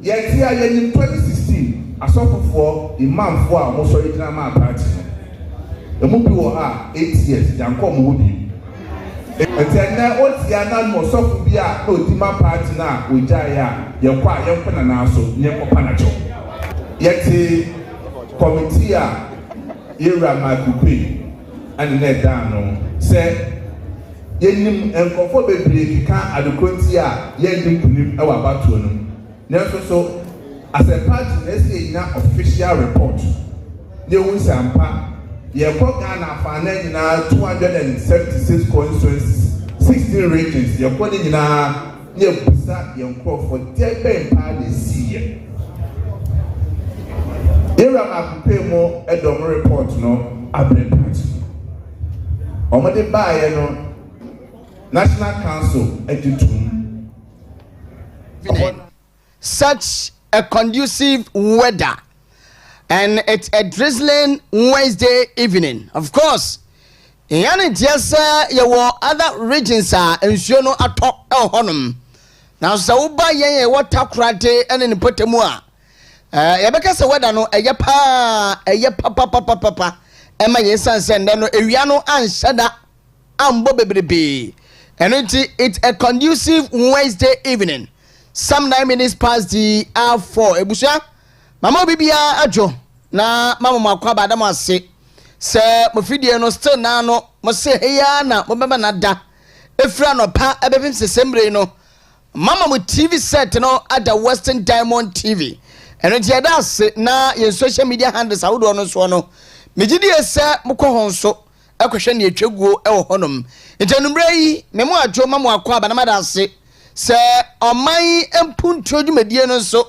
yet here in 2016 asofo imam for a most original man party the movie was 8 years janko movie and then now what the anan mo sofo bia no dima party na ojaya ye kwa ye mpana na so nye kopanacho yet committee a Okyeremaba and net down say yenim enkofo bebre kika adokonti a yenim kunim e wa batuo no nanso so as a party let's say na official report ne wu sampa ye ko Ghana fa na nyina 276 constituencies 16 regions ye ko nyina ne busa ye nkofo tebe mpa de siye Okyeremaba mo edom report no abre party omode baaye no National Council editum. Such a conducive weather, and it's a drizzling Wednesday evening. Of course, in just your other regions are ensuring a top honum. Now, so by ye what Takoradi and in Potemua. Yabeka sa weather no a papa, Emma yes, and then Eriano and Shada and Bobby. And it's a conducive Wednesday evening. Some 9 minutes past the hour 4. Ebusha, Mama Bibia Ajo. Na Mama Makwaba Dama say, Sir Mufidi no still nano, must say, hey, na, Mama Nada. Efra no pa, Ebevim Sembre no. Mama with TV set no at the Western Diamond TV. And it's yadas na your social media handles out on us one. Mijidi sir Mukohonso. Akwhwe ne atwaguo e wo honom ntanumre yi memo adwo mamo akwa ba na madase se Oman Mpuntuo dwumadie no so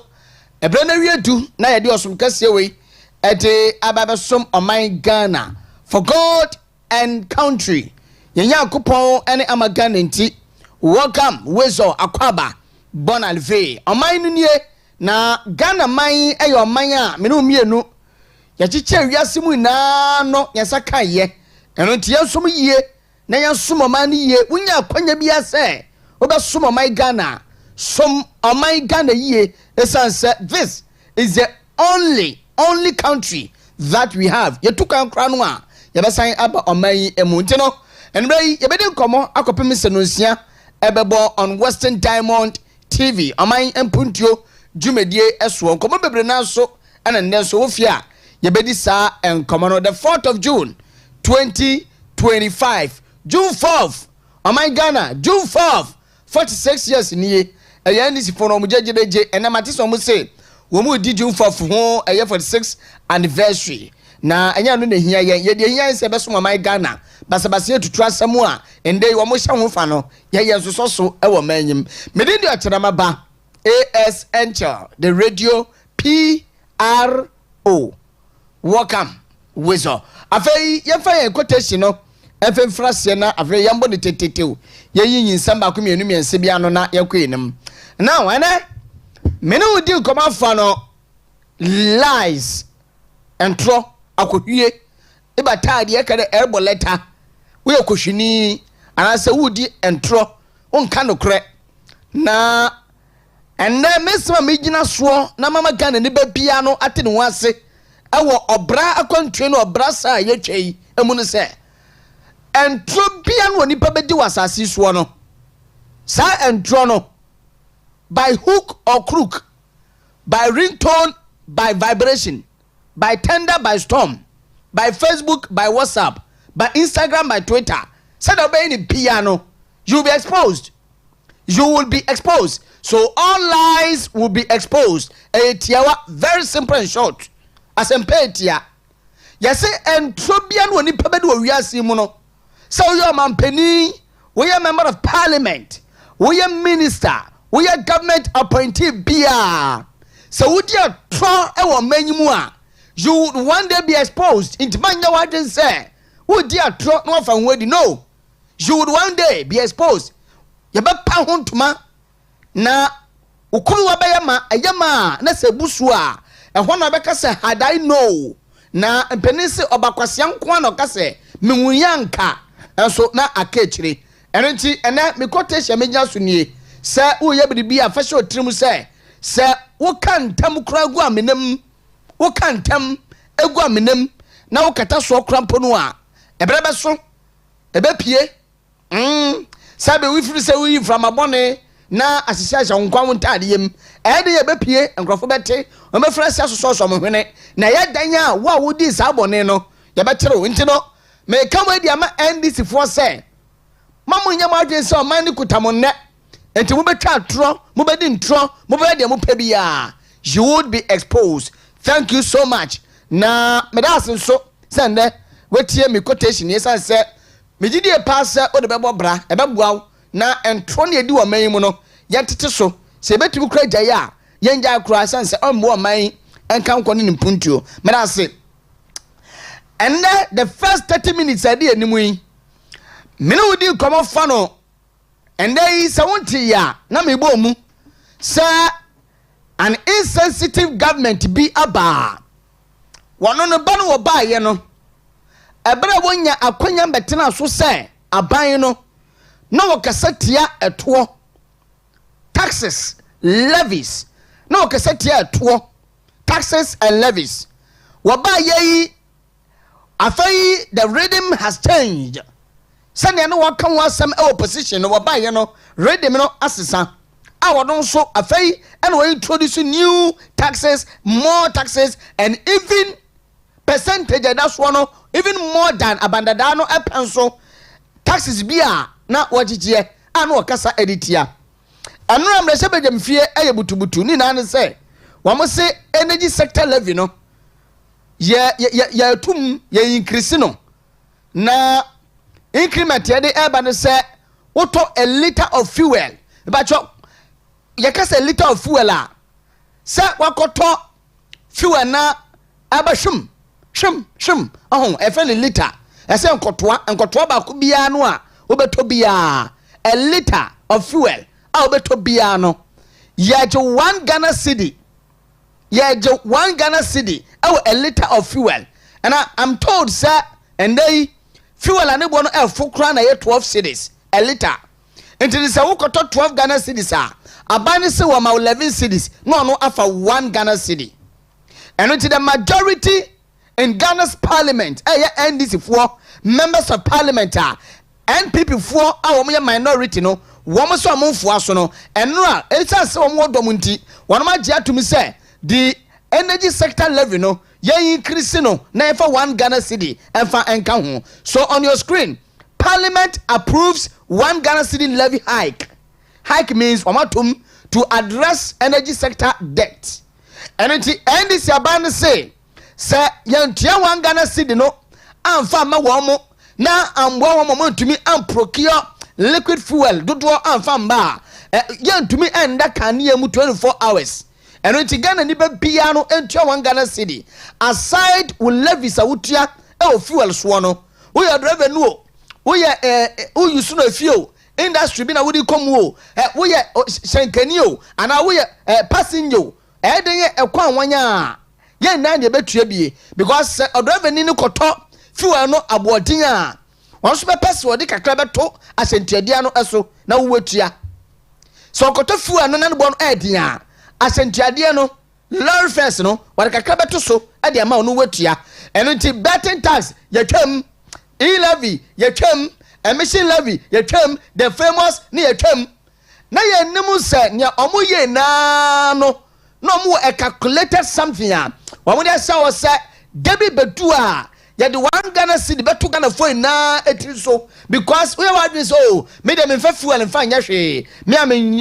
ebre na wiedu na yede osom kase we ede ababesom Oman Ghana for God and country yenya akopon ene amagana nti welcome wezo akwaba bon alve Oman nu nie na Ghana man e yo Oman a me no mienu yachiche wiase mu na no yasaka ye eno tie som yie na ya som Oman yie wunya kwanya bia se obesom Oman Ghana som Oman Ghana yie esanse this is the only country that we have yetuka nkra no a yebesan aba Oman emu ntino enbrai yebedi nkomo akopem se no nsia ebebo on Western Diamond TV Oman Mpuntuo dwumadie eso nkomo bebre na so ana ndenso ofia yebedi sa enkomo no the 4th of June 2025 June 4th Oman Ghana June 4th 46 years niye ayani sifono mujejeje enamatiso mu say wo mu di June 4th ho 46 anniversary na anya no na hia ye de hia se beso Oman Ghana basabase tutu asamu a ende wo mo hya ho fa no ye nsoso so e wo manyim mede di Okyeremaba AS Enchill the radio PRO welcome wezo afei yefa ye quotation no efe frase na afei yambo ne teteteu ye yin samba ko mienu miense bia no na yakwenim now ene mene udi nkoma fa no lies entro akohwie ibataade ye kare erbo letter we akohwini anase wudi entro onka no kre na enne mesema megina so na mama Ghana ne ba bia no ate ne wase ewo obra akontwe no obra sa ye twei emu no se entro bia no nipa bedi wasase so no sa entro no by hook or crook, by ringtone, by vibration, by tender, by storm, by Facebook, by WhatsApp, by Instagram, by Twitter, said obey in piano, you will be exposed. You will be exposed. So all lies will be exposed. Very simple and short. As empetia. Yes, and Trobian when you pay we are Simono. So you are Mampeni, we are member of parliament, we are minister, we are government appointee Bia. So would you try our menu? You would one day be exposed into Manya what they say. Would you try no from where you know? You would one day be exposed. Yabapa hontuma na ukuru wabayama ayama na sebusua ehona beka se had I know na penisi obakwasian kwa no kase menwuyanka enso na akechire enenti ene me quotation menya so nie se uye bibi afasho trimu se woka ntam kura gu amenam woka ntam egu amenam na wokata so krampo no a ebrebe so ebepie sabe we free say we from abone na asisia nkwa wontade yem ede ye bepie nkrofo bete o me frɛ sia so mo hwene na ye dan a wo wodi sa abone no ye betere wo nti no me kam adi ama NDC fo say mamu nya ma adwen say o man ni kutamonne enti mo betwa atro mo bedi ntro mo be de mo pebia you would be exposed. Thank you so much. Na me da asenso sende wetie me quotation yesan say me gidi e pass o de bebo bra e bebuaw na entro na edi wo man mu no yetete so se betumi kura gyaye a yenja kura san se ombo wo man enka nko ne Mpuntuo me da se and the first 30 minutes ade animu yi me no di komo fa no and they se wonti ya na me bo mu say an insensitive government be aba wono no ba no wo ba ye no ebere wonya akwanya betena so say aban no no wakasatia eto taxes levies no wakasatia eto taxes and levies woba ye afai the rhythm has changed sane no waka wasam e opposition no woba ye no rhythm no asesa awodon so afai and we introduce new taxes, more taxes, and even percentage that's one even more than abandadano e penso taxes bia na wajije anu okasa editia anu amre se bedem fie eye butubutu ni na ne se wo se energy sector levy no ya tum ya increase no na increment ya de eba no se woto a liter of fuel bacho yakasa a liter of fuel a se wakoto fuel na abashum shum efeli liter ese nkotoa ba ko bia no a obeto bia a liter of fuel a obeto bia no yaje 1 Ghana cedi yaje 1 Ghana cedi a liter of fuel and I'm told sir and they fuel anebo no efukra na ye 12 cedis a liter until say wokoto 12 Ghana cedis a abani se wo ma 11 cedis no afa 1 Ghana cedi and until the majority in Ghana's parliament NDC for members of parliament NPP for our minority no woman so amonfo aso no enra eta se omo domunti wonama gia to me say the energy sector levy no ye increase no na for 1 Ghana cedi enfa enka ho. So on your screen parliament approves 1 Ghana cedi levy hike means omatum to address energy sector debt and NDC aban say say yantia 1 Ghana cedi no amfa ma wo mo na ambo wo mo ntumi procure liquid fuel dodo amfa mba yantumi enda kania mu 24 hours and when Ghana ni ba bia no entua 1 Ghana cedi aside will levies awutua e fuel so no we are driver no we are use no fuel industry bi na we di komu we are shankani o ana we passenger den ekwan wanya yen na de betua bie because driver ni koto fuel no abodin a won so be pese odi kakra beto asentuadia no eso na wo wetua so koto fuel no na no bon edin a asentuadia no lorry first no won kakra beto so e de ma no wetua eno betting tax yatwam e-levy yatwam emission levy yatwam the famous ni yatwam na ye nimu se nya omoye na no mo calculated something a wo dey say o say debi bedu a ya the 1 Ghana cedi betu Ghana for na etiri so because we are doing so me dem fa fuel and fa nya hwe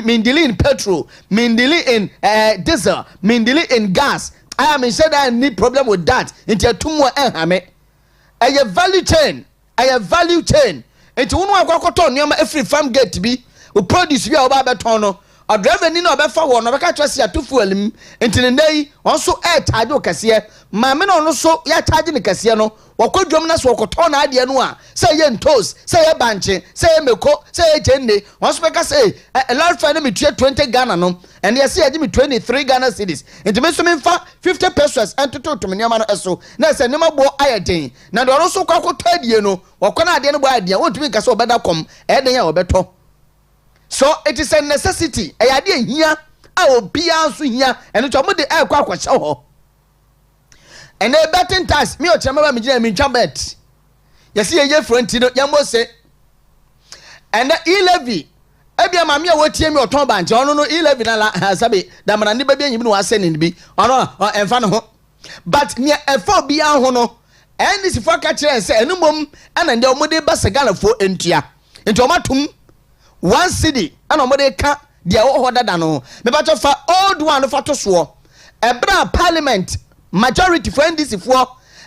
me dealing in petrol me dealing in diesel me dealing in gas I am said I need problem with that into tumo enhame a value chain into wonu akwakoto nyama every farm gate bi we produce bi a oba beton no a driver ni na obefa wo no beka twase ya to fuel im into ne nei onso charge o kase ma me no so ya charge ne kase no wakwadwom na so wakoto na ade no a say ye ntos say ye banche say ye meko say ye jenne onso beka say a large fan me 20 Ghana no and ye say ye me 23 Ghana cedis into me so me fa 50 pesos and to me nyama no eso na say ne mabo ayeden na do so kwakoto ade no wakona ade no bo ade wontu kase obeda kom eden ya obeto. So it is a necessity. Ayade hia a obia nso hia eno to mo de e kwa kwahye ho ene betting tax me Okyeremaba me gina me ntwa bet yesi ye front no yamose ene e-levy ebia ma me a wotie me oton ba nche ono no e-levy na la sabe da mana ne ba bi anyim no wase ne bi ono emfa no ho but ne efo bia ho no NDC for catch say enumom ana nde omode basagala fo entua enti omatum one city ana omode ka dia wo dada no me ba fa old one fa to so ebra parliament majority for NDC for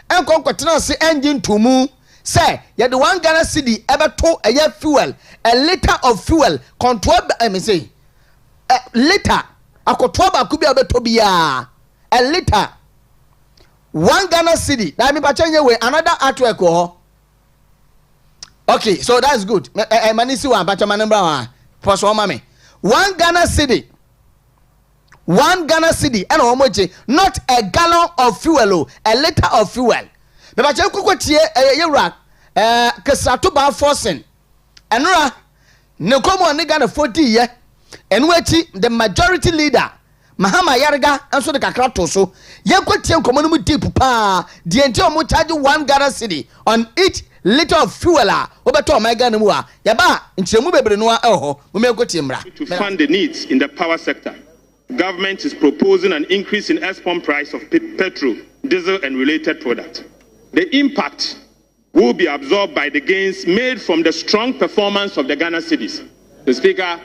enkonkotena se engine tumu say ye the one Ghana city ebeto eye fuel a liter of fuel control me say liter akoto ba ku bia beto bia a liter one Ghana city. That mean pachanye way another artwork ho. Okay, so that's good. Manisi one pachama number one. For so mame. One Ghana city. One Ghana city. And omoje not a gallon of fuel, a liter of fuel. Me pachanye kukotie yewra kesatu ba forcing. Enra ne komo ne Ghana 40 ye. Enwechi the majority leader Mahama Yarga and so the Kakrato so Yakotian Commonu deep pa the entire mo charge 1 Ghana city on each liter of fuel obeto my Ghana mua yaba nchemu bebre no eho mo me gotiemra to fund the needs in the power sector. Government is proposing an increase in export price of petrol, diesel and related products. The impact will be absorbed by the gains made from the strong performance of the Ghana cities. The Speaker,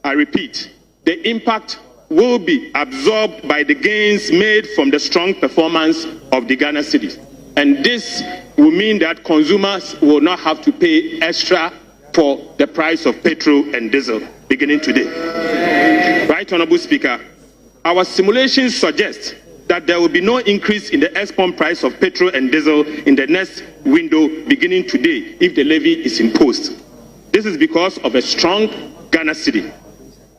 I repeat, the impact will be absorbed by the gains made from the strong performance of the Ghana cities. And this will mean that consumers will not have to pay extra for the price of petrol and diesel beginning today. Right, Honorable Speaker, our simulations suggest that there will be no increase in the export price of petrol and diesel in the next window beginning today if the levy is imposed. This is because of a strong Ghana city.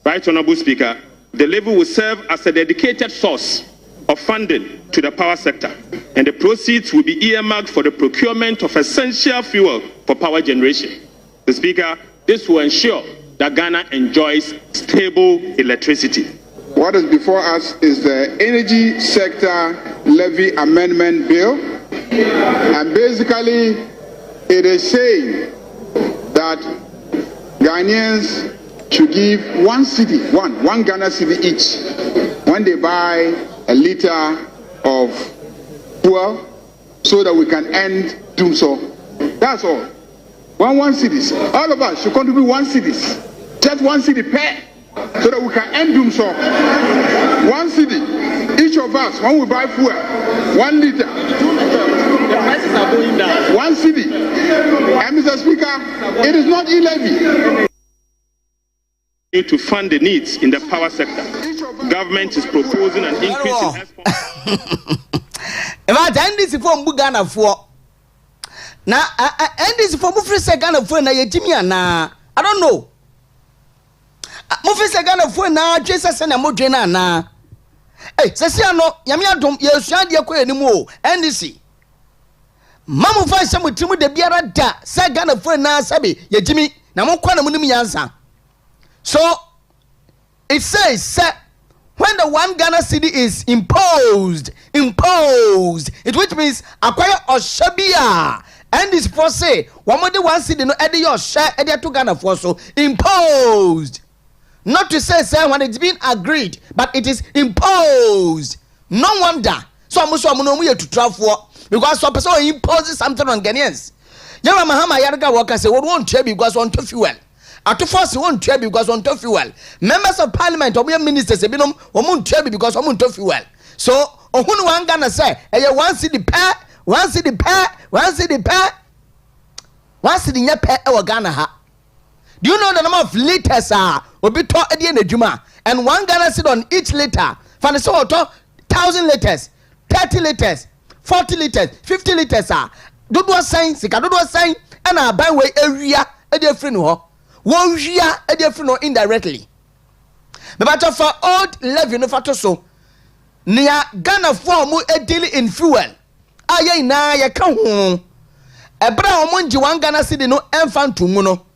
Right, Honorable Speaker, the levy will serve as a dedicated source of funding to the power sector, and the proceeds will be earmarked for the procurement of essential fuel for power generation. The Speaker, this will ensure that Ghana enjoys stable electricity. What is before us is the Energy Sector Levy Amendment Bill, and basically it is saying that Ghanaians should give one Ghana city each when they buy a liter of fuel so that we can end doom so. That's all. One cities. All of us should contribute 1 city. Just 1 city per so that we can end doom so. 1 city. Each of us, when we buy fuel, 1 liter. The prices are going down. 1 city. And Mr. Speaker, it is not e-levy. To fund the needs in the power sector. Government is proposing an increase in export. About NDC for Ghana for now, NDC for Mufrisa Ghana for na yetimi na I don't know. Mufrisa Ghana for na Jesus and Modena na. Hey, Sasia no, Yamia dom, Yasuandia ko anymore. NDC. Mamu fa some timu de biara da, sa Ghana for na sabi, yetimi, na mo kwa na munimi yansa. So it says when the 1 Ghana city is imposed, it which means acquire or shabia, and this for say one more the 1 city no edit your share edit to Ghana for so imposed. Not to say when it's been agreed, but it is imposed. No wonder. So I'm also to travel because some person imposes something on Ghanaians. Yama Mahama Yarga worker say what won't tell because on to fuel. At first, won't tell because on to fuel. Members of parliament or ministers, won't tell because on to fuel. So, who one gonna say, 1 city per, 1 city per, 1 city per, 1 city per our Ghana ha. Do you know the number of liters will be taught at the end of Juma? And 1 Ghana city on each liter. For the sort of 1,000 liters, 30 liters, 40 liters, 50 liters. Do what sign, do what sign, and I buy way area at your friend. One year a different indirectly. The matter for old levy no fato so near Ghana form a deal in fuel. Aye na ya ka ho. Ebra omonji 1 Ghana city no enfant muno.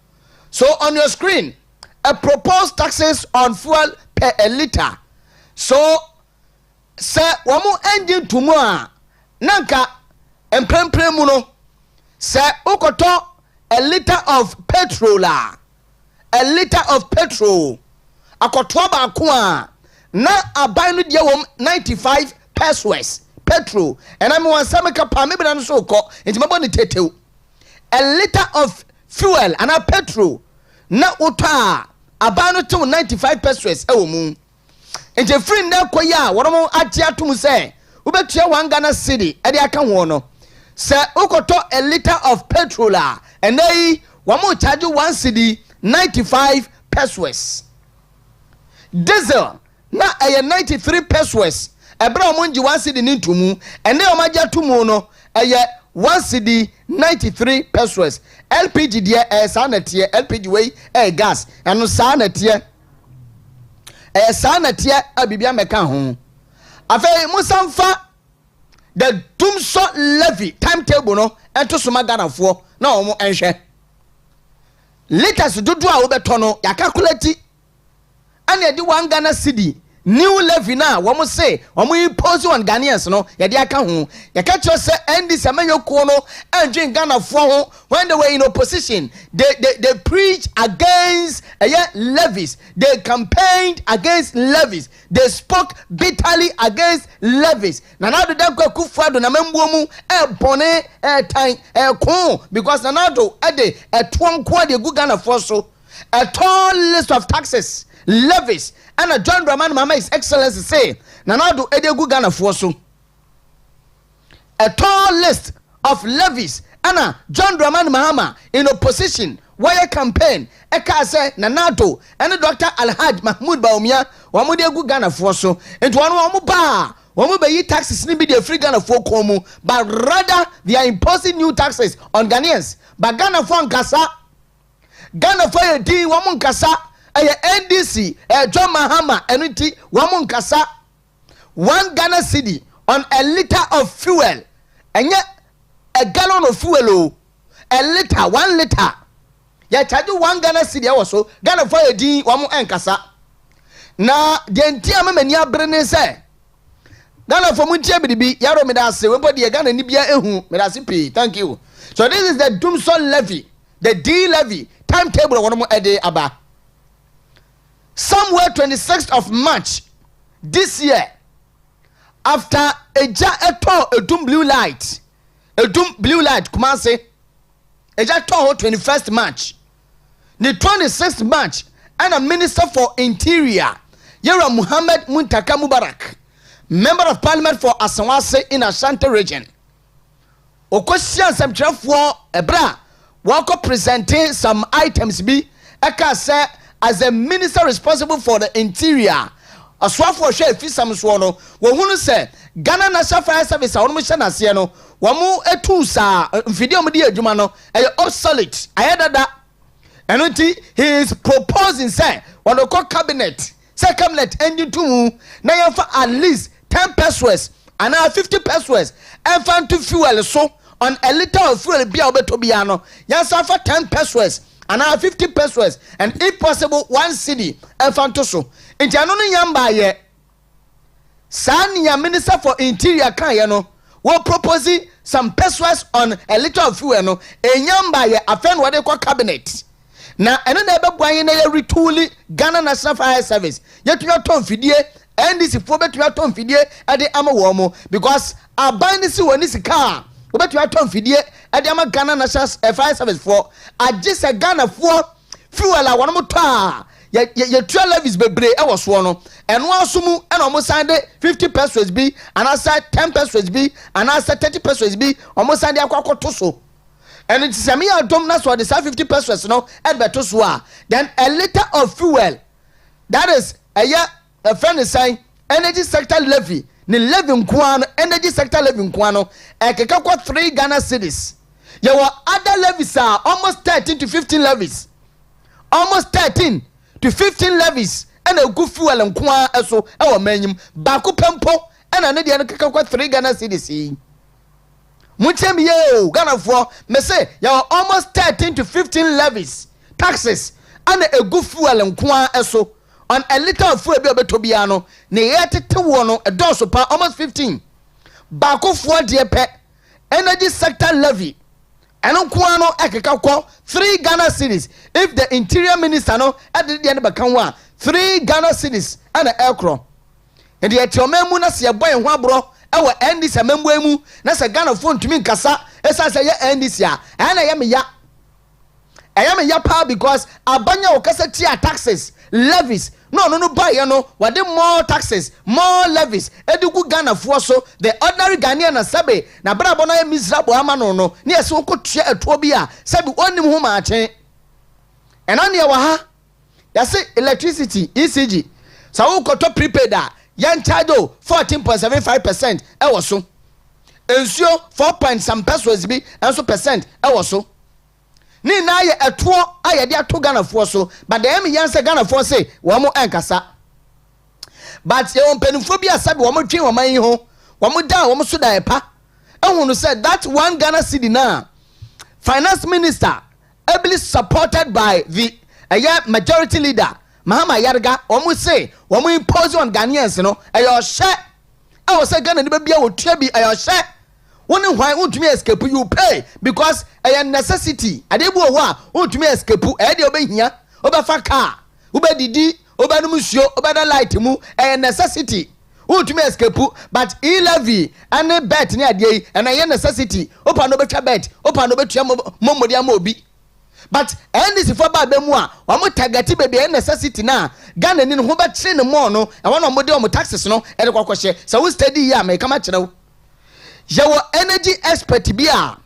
So on your screen, a proposed taxes on fuel per a liter so se wamo engine to mu a nanka emprempren mu no se ukoto a liter of petrol akoto ba ko a na aban no de wom 95 pesos petrol and I'm one sameka pa me bra no so ko enti mabo ne tetew a liter of fuel and a petrol na uta aban no to 95 pesos e wo mu enti free na koya wono ati atum se ubetua 1 Ghana cedi e de aka ho no se ukoto a liter of petrol and they wamo charge 1 cedi 95 pesos diesel na 93 pesos ebra omonji 1 cedi ni ntumu and they omaja tumu no 1 cedi 93 pesos LPG dia sanatie LPG wey gas eno sanatie sanatie abibia meka ho afei musamfa the dumso levy timetable no ento soma ganafo na omo enhwe liters dodo a wo beto no ya calculate ane di 1 Ghana cedi new levy na womo say womo impose on Ghanaians no ya di aka ho ya ka cho say endi semanyoko no enjin Ghana fo ho when they were in opposition they preach against levies, they campaigned against levies, they spoke bitterly against levies na now the dem kwakufa do na membuo mu bone tan ko because na now do de twonko de gu Ghana fo so a tall list of taxes levies and a John Dramani Mahama His Excellency say Nanado Edegu Ghana Foso a tall list of levies and a John Dramani Mahama in opposition wire campaign eka say Nanado and Dr. Alhaj Mahmoud Baumia Wamudegu Ghana Foso and one ba womu be taxes ni be the free Ghana for komu but rather they are imposing new taxes on Ghanaians but Ghana for nkasa Ghana for di womu nkasa NDC John Mahama enunti wamu nkasa 1 Ghana cedi on a liter of fuel enye a gallon of fuel a liter 1 liter ya charge 1 Ghana cedi awoso Ghana for di wamu enkasa na de ntia memani abrene se Ghana for muntia bidibi yaro medase we body Ghana ni bia ehu medase pay thank you so this is the Dumson levy the D levy timetable wono ede aba somewhere 26th of March this year after a dum blue light Kumasi eja to 21st March the 26th March and a minister for interior Yera Muhammad Muntaka Mubarak member of parliament for Asawase in Ashanti region okosia samtrafo ebra wako presenting some items bi eka say as a minister responsible for the interior aswafo hwe afisam so no wo hunu se Ghana National Fire Service awon mo hye na se no wo mu etu sa mfidi omdi adwuma no obsolete ayedada enoti he is proposing say one of cabinet say cabinet engine to na yfa at least 10 pesos and 50 pesos and fan to fuel so on a liter of fuel bia obeto bia no yansa for 10 pesos and 50 pesos and if possible 1 cedi and fantoso nti ano no yamba ye sania minister for interior kan ye no will propose some pesos on a liter of fuel no enyamba ye afen wode kwa cabinet na eno na ebebwan ye na ye retooling Ghana National Fire Service yetu ton fidie NDC fo betu ton fidie ade ama wo mo because aban ni si woni sika obetu aton fidie ade ama Ghana National Fire Service for agise Ghana for fuel a wono moto a ye trail levies bebre e wo so no eno asomu e no mo sande 50 pesos bi anasa 10 pesos bi anasa 30 pesos bi omo sande akwakoto so and it is me adom na so the 50 pesos no e beto so a then a liter of fuel that is a friend is saying energy sector levy ni levy nkwano energy sector levy nkwano ekeka kwa 3 Ghana cedis there were other levies are almost 13 to 15 levies almost 13 to 15 levies and a good fuel nkwa eso e wo manyim baako pempo and na de no keka kwa 3 Ghana cedis mutem ye Ghana for me say there were almost 13 to 15 levies taxes and a good fuel nkwa eso on a liter of fuel betobiano ne yetete wono a dose pa almost 15 bakofoɔ deɛ pɛ energy sector levy ɛno nkoa no ɛkeka kɔ 3 Ghana cedis if the interior minister no ɛde deɛ ne bɛka ho a 3 Ghana cedis ɛna ɛkorɔ ɛde ɛtiɔma mu na sɛ yɛbɔ yɛn ho aborɔ ɛwɔ NDC amambu mu na sɛ Ghana fo ntumi nkasa ɛsa sɛ yɛ NDC a ɛna yɛ me ya pa because abanya okasa tia taxes levies no buy no wade more taxes more levies edugu Ghana fo so the ordinary Ghanaian na sabe na brabo na miserable ama no ne yesi okotua etuo bi a sabe onim ho ma achen ena ne wa ha yesi electricity ECG sa wo koto prepaid a yan charge 14.75% ewo so ensuo 4 some pesos bi enso percent ewo so ni na ye etuo ayede ato Ghana fo so but the em yan say Ghana fo say wo mo enkasa but ye ompenfo bi asabe wo mo twen wo man yi ho wo mo da wo mo so da epa ehunu say that 1 Ghana cedi na finance minister ably supported by the majority leader Mahama Yarga wo mo say wo mo impose on Ghanaians no ayo hye e wo say Ghana ni ba bia wo tua bi ayo hye woni hwan untumi escape you pay because a necessity adebu owo a untumi escape e de obehia obefa car obedidi obanum suo obeda light mu a necessity untumi escape but e-levy and bet ni ade and a necessity opa no betwa bet opa no betua momodi ama obi but NDC for ba mu a wo mo target baby a necessity na Ghana ni ho be kire ne mo no e wona mo de o taxes no e de kwakwohye so we study here me kama kire wo yawo energy expert bia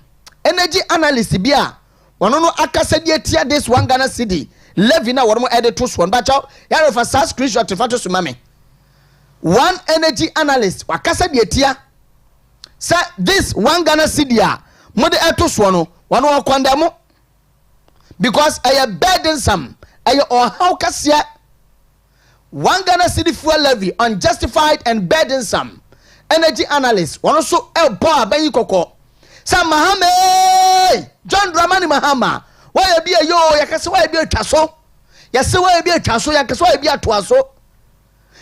energy analyst bia wono no akasa de tia this 1 Ghana cedi levy na wono edit to so ba chaw ya refa sa screenshot fa to so mame one energy analyst wakasa de tia say this 1 Ghana cedi a mo de eto so no wono condemn because I burdensome or how kasia 1 Ghana cedi fuel levy unjustified and burdensome energy analyst one also elbo abayi kokko sa Mahama John Dramani Mahama why be yo yakase why be atwaso yase why be atwaso yakase why be atwaso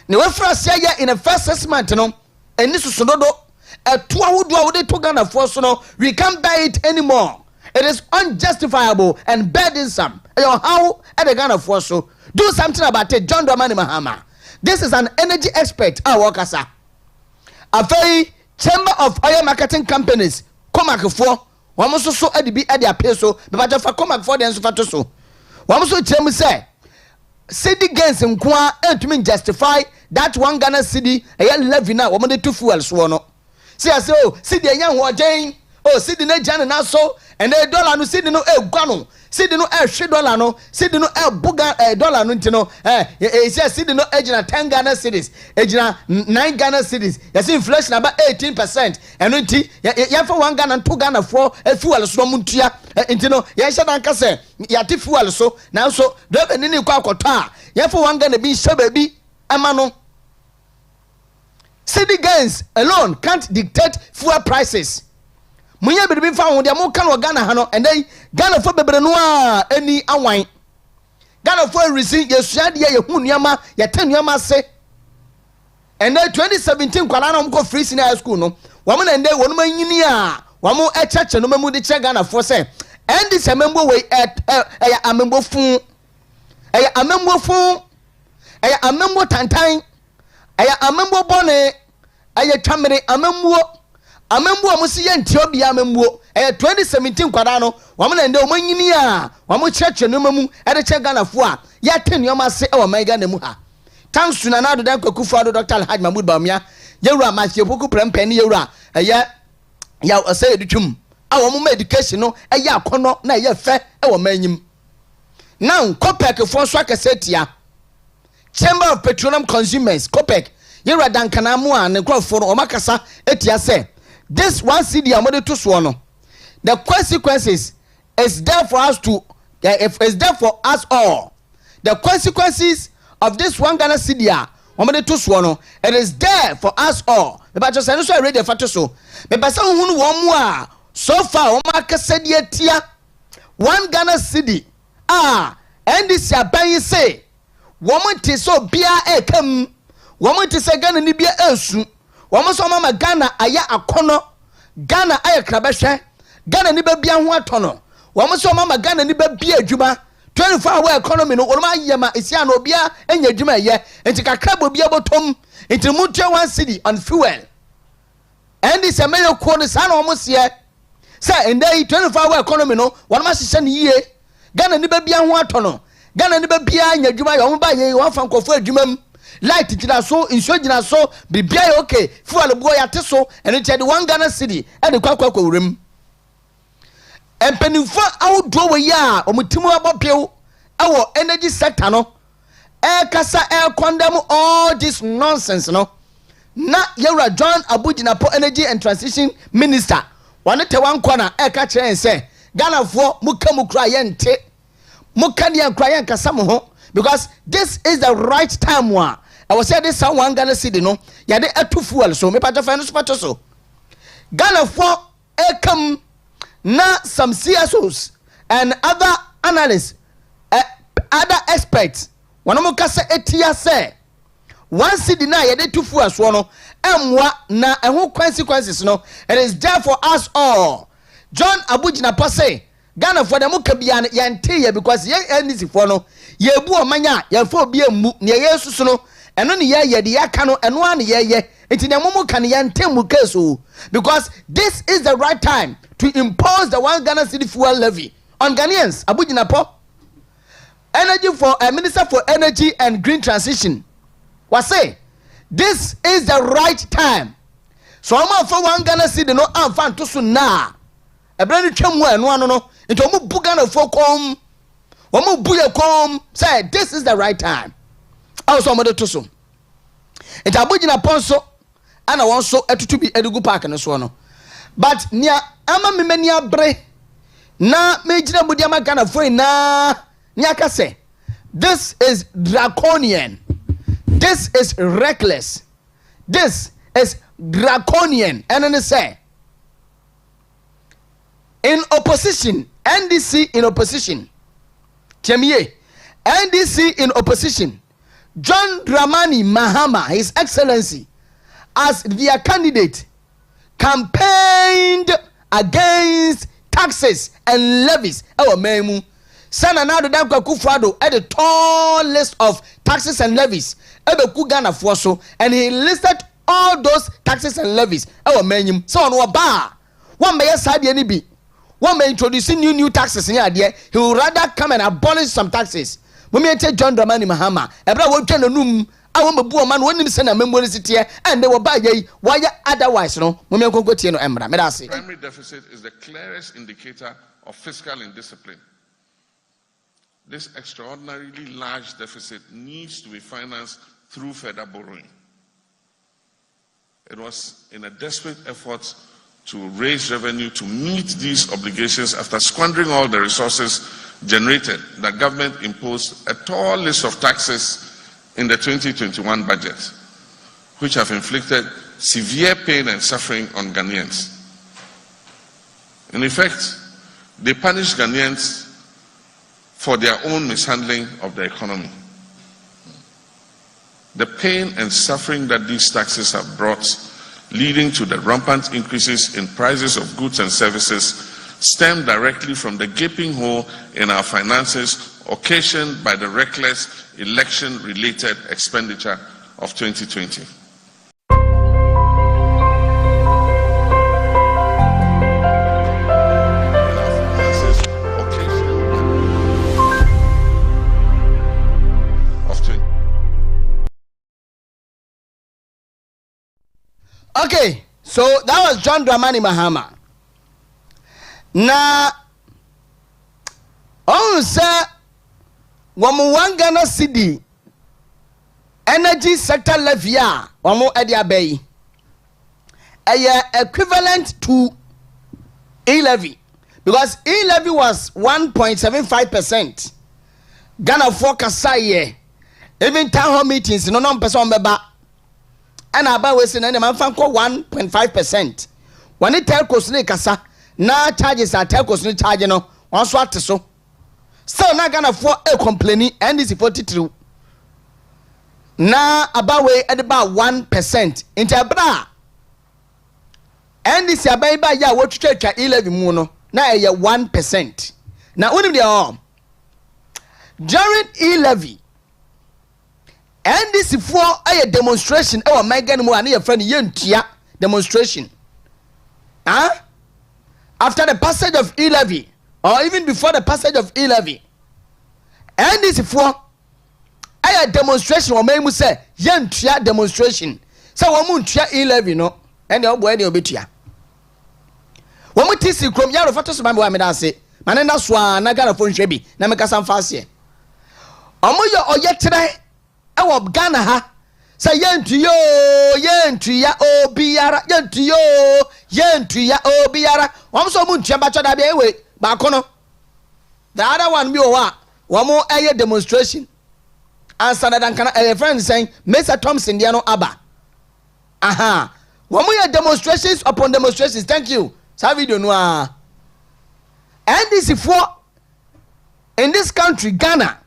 ne we frase ya in the first 6 months no eni susudodo eto ahodo a wode to Ghana for so no we can't buy it anymore. It is unjustifiable and burdensome. How at the Ghana for so do something about it. John Dramani Mahama, this is an energy expert. Wakasa a very chamber of oil marketing companies Komak for one so at the be at their peso but for Komak for the answer so one so chem say city gains in Kwa and to mean justify that 1 Ghana cedi a levy now woman the 2 fuels no see I say oh city yan ho jane oh city na jana na so and the dollar no city no guano city no $3 no city no buga dollar no ntino say city no ejina 10 Ghana cedis ejina 9 Ghana cedis yes inflation about 18% and nti ya for 1 Ghana 2 Ghana for fuel so muntua ntino ya hye dan ka say ya ti fuel so now so do be ni kwa akoto a ya for 1 Ghana bi hye ba bi ama no city gains alone can't dictate fuel prices. Munya be fa ho de mo kan o Ghana ha no and then Ghana for bebre no a ani awan Ghana for receive yesua de ye hu nuama ye tanuama se and then 2017 kwala na mo free senior school no wo mo na ndey wonu manyini a wo mo echeche no mamu de che Ghana for say and this amembo we ya amembo fun ya amembo fun ya amembo tantan ya amembo bone ya twamere amembo amembu amusi ye ntio bia amembu 2017 kwada no wamna nde omanyini a wamu cheche no mamu ede che Ghana fo a ya tenuoma se e wa man Ghana mu ha tansu na nado dan kwakufu ado Dr. Alhaji Mahmoud Bawumia yewura masie poku prempeni yewura ya ose edutwum a wo mu education no ya akono na ya fe e wa manyim now COPEC fo so akasetia Chamber of Petroleum Consumers COPEC yewura dankana mu a ne krofo no omakasa etia se this 1 cedi amode to so no the consequences is there for us to is there for us all. The consequences of this 1 Ghana cedi amode to so no it is there for us all. Me ba just so read the fact so me ba say hunu wo mu a so far o ma kasa de atia 1 Ghana cedi and this aban say woman te so bia e kam woman te se Ghana ni bia esu woman so mama Ghana aya akono Ghana aya krabehwe Ghana ni ba bia ho atono woman so mama Ghana ni ba bia adwuma 24-hour economy no oloma yema esia no bia enya adwuma ye enti kakra bo bia botom enti mutua 1 cedi on fuel endi se meyo ko no sa na omo se endai 24-hour economy no wonma hihye ne yie Ghana ni ba bia ho atono Ghana ni ba bia nya adwuma ye omo ba ye won fa nkofo adwumam light gina so inso gina so bibia ye okay fuel bo ya te so eni tie de 1 Ghana cedi e de kwakwa wuram empenifo awdo we ya omutimu abopeu awo energy sector no kasa condemn all this nonsense no na yewra John Abujinapo energy and transition minister wane te wan kwana ka kire ense Ghana fo mukamu kra ye nte mukani ankra ye nkasa mo ho because this is the right time wa I was say this 1 Ghana cedi no ya de atu fuel so me pato fa no so Ghana fo come na some CSOs and other analysts other experts one mo kasa etia say 1 cedi na ye de tu fuel so no emwa na eho consequences no it is there for us all. John Abujinapo say Ghana for dem ka bia na yente ye because ye NDC for no ye bu omanya ye fo bia mu ne ye susu no eno ne ye de yaka no eno an ye enti ne momu kan yente mu keso because this is the right time to impose the 1 Ghana cedi fuel levy on Ghanaians. Abujinapo energy for minister for energy and green transition was say this is the right time so am for 1 Ghana cedi no amfa to so na ebrani twam eno ano no into omu bu Ghana for kom omu bu ye kom say this is the right time also omo to so into Abujinapo so ana won so etutu bi edugu park no so no but nia ama memani abre na mejina mudiama Ghana for na nia ka say this is draconian, this is reckless, this is draconian. And then they say in opposition, NDC in opposition, Chemie, NDC in opposition, John Dramani Mahama, His Excellency, as their candidate, campaigned against taxes and levies. Our memu. Sana na do dan kwaku frado at the tall list of taxes and levies. Ebe ku Ghana for so, and he listed all those taxes and levies. Our menu. So on ba. One may side any be. One may introduce new taxes in here. He will rather come and abolish some taxes. When me take John Dramani Mahama, ebra wo twa nanum a wo mabu man wonim se na memory city and they will buy ye why otherwise no. When me konko tie no embra. Me da say. Primary deficit is the clearest indicator of fiscal indiscipline. This extraordinarily large deficit needs to be financed through further borrowing. It was in a desperate effort to raise revenue to meet these obligations after squandering all the resources generated that government imposed a tall list of taxes in the 2021 budget, which have inflicted severe pain and suffering on Ghanaians. In effect, they punish Ghanaians for their own mishandling of the economy. The pain and suffering that these taxes have brought, leading to the rampant increases in prices of goods and services, stem directly from the gaping hole in our finances occasioned by the reckless election-related expenditure of 2020. Okay, so that was John Dramani Mahama. Na on say 1 Ghana cedi energy sector levy a omo edi abai equivalent to e-levy because e-levy was 1.75%. Ghana for kasaye even town hall meetings no person beba and about we say na man fan ko 1.5%. When it telcos ne kasa na charges are telcos ne charge no on so ate so. So na Ghana for complaining and this 43 na abawe edeba 1% into abra and this abaiba ya wotwetwa 11 mu no na eye 1%. Na unim de during e-levy and this for a demonstration our Megan mo and your friend yentua demonstration after the passage of e-levy or even before the passage of e-levy and this for a demonstration or may say yentua demonstration so wo muntua e-levy no and the boy dey obetua wo mutisi krom yaro fatos ma me da se mane na so na gara fo nhwe bi na meka sam faase omoyo oyetere e wo Ghana ha say yentuyo obiara yentuya obiara won so mu ntua ba choda bia ewe ba kono the other one bi o wa wo mo eye demonstration answer that kana a friend saying Mr. Thompson dia no aba wo mo ye demonstrations upon demonstrations. Thank you sa video no and this for in this country Ghana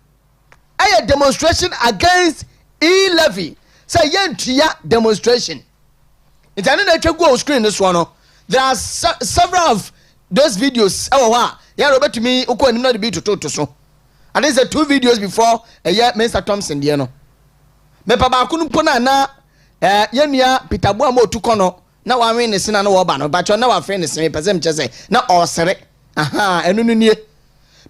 a demonstration against e-levy say yentua demonstration. It's another check go screen this one. There are several of those videos yeah Robert to me uko anim na be to so and there's 2 videos before Mr. Thompson there no me pa ba kunu po na yenua Peter Boa mo tu kono na wa wen ne sina na wo ba no ba cho na wa fe ne sene pese mche say na osere enu nu nie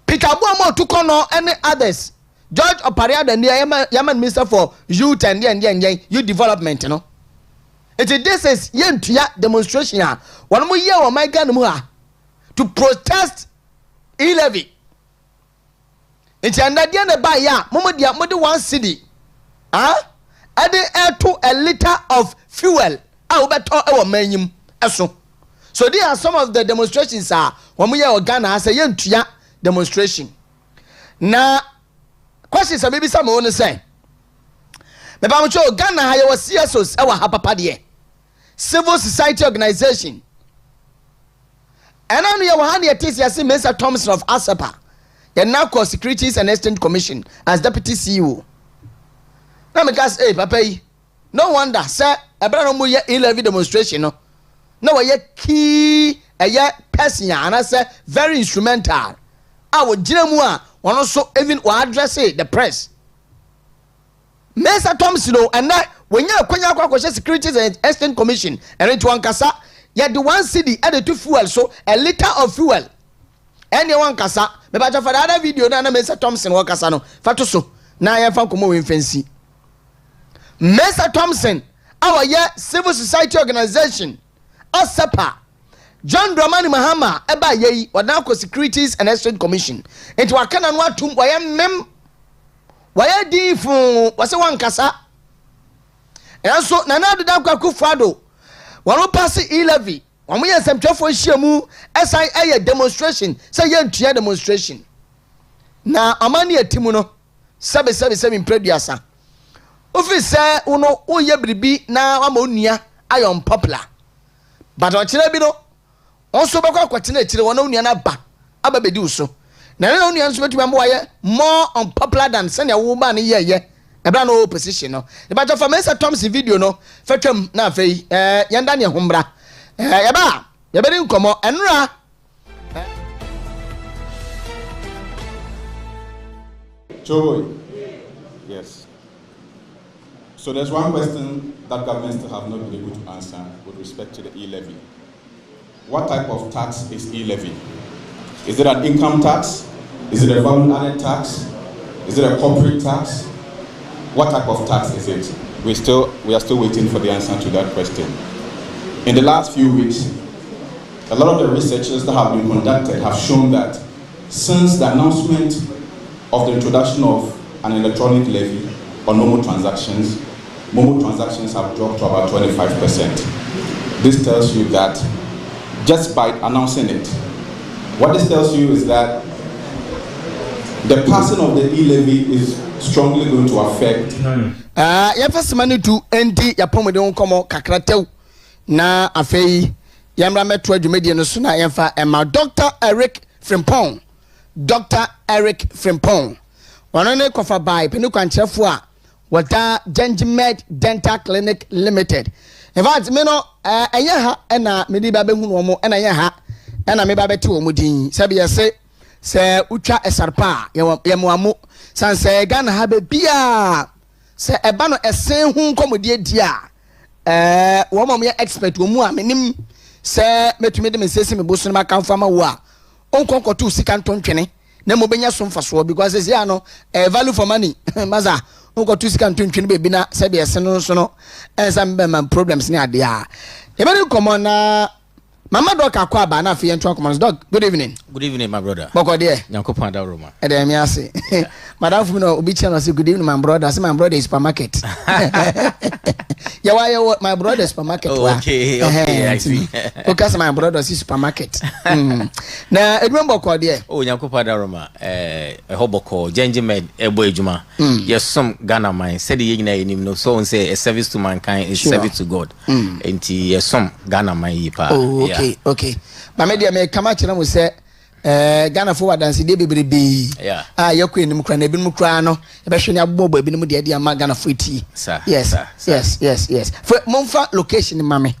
Peter Boa mo tu kono and others George Opariada near Yaman Minister for Youth and Youth Development, you know. This is yentuya demonstration. One more year on my gun to protest e-levy. It's another day by ya, Momodia, Modi 1 city. Adding air to a liter of fuel. I will bet our menu. So there are some of the demonstrations. One more year on Ghana has a yentuya demonstration. Now, questions maybe some want to say. Me ba mo cho Ghana ha ye was CSOs e wa ha papa de civil society organization. And now you want to see Mr. Thompson of ASAPA. Ye now called Securities and Exchange Commission as deputy CEO. Now me gas papa no wonder say e bra no mo ye e-levy demonstration no. No we ye key person and say very instrumental. Awo gina mu a one also even address the press. Mr. Thompson and that when you are Securities and Exchange Commission and into one kasa you had the 1 city added to fuel so a liter of fuel and you one kasa me ba for the other video na Mr. Thompson wa kasa no fato so na ya fa komo we fancy Mr. Thompson our civil society organization ASAPA John Dramani Mahama eba yeyi wadako Securities and Exchange Commission enti wakana no atum waya difu wase wankasa enso nana do dakwa kufado wano pass e-levy wamo ye semtwefo hyiamu esai eye demonstration say yentua demonstration na amani atimu no sebe impreduasa office uno oye bribi na wama onua ayon popular but ochire bi no also bakwa kwatena akire wona onua na ba ababedi uso na na onua nso betuma mwa more unpopular than senior woman ye ebra no opposition no but for Mr. Thompson video no fatwam na afei yenda ne hombra yeba yebedi nkomo enra Joey. Yes. So there's one question that government still have not been able to answer with respect to the e-levy. What type of tax is e-levy? Is it an income tax? Is it a value-added tax? Is it a corporate tax? What type of tax is it? We are still waiting for the answer to that question. In the last few weeks, a lot of the researches that have been conducted have shown that since the announcement of the introduction of an electronic levy on Momo transactions have dropped to about 25%. This tells you that just by announcing it, what this tells you is that the passing of the e-levy is strongly going to affect. First manu to endi ya pomo de nkomo kakratew na afei yamra metro adwumedi no so na yemfa ema Dr. Eric Frimpong. Wano ne kofa bai penu kwanchefo a wata Enchill Dental Clinic Limited. In fact, me no enya ha na me di ba be hunu omo na enya ha na me ba be te omo din sabi yese se utwa esarpa ye mo amu san se Ghana ha be bia se eba no esen hu nkomodie dia wo mom ye expert wo mu a menim se metumi de me sesi me boso ma kan fama wo a onkonkoto sika ntontwene na mo benya so mfaso because se ya no value for money maza onkonto sika ntontwene be bi na sabi yese no so no some problems ni ade a e be common na Mama Doc akwa ba na fe ntwa command Doc. Good evening. Good evening, my brother. Boko there. Nyankopon da Roma. E dey me ase. Madam fu no obi channel say good evening my brother. Say my brother is supermarket. Yeah, why my brother supermarket. Oh, okay, I see. Because my brother is supermarket. Na edwem boko there. Oh, Nyankopon da Roma. Hoboko Enchill ebo ejuma. Yes, some Ghana man said ye nyina enim no so say a service to mankind is service to God. Enti yes some Ghana man yipa. Oh, okay. Okay. But media me kama chira mo say Ghana for dance dey bebrebe. Yeah. Yakwa enim kra na ebi mu kra no e be hwe ne abobo ebi mu de ama Ghana for tea. Yes. Yes. For monfa location mame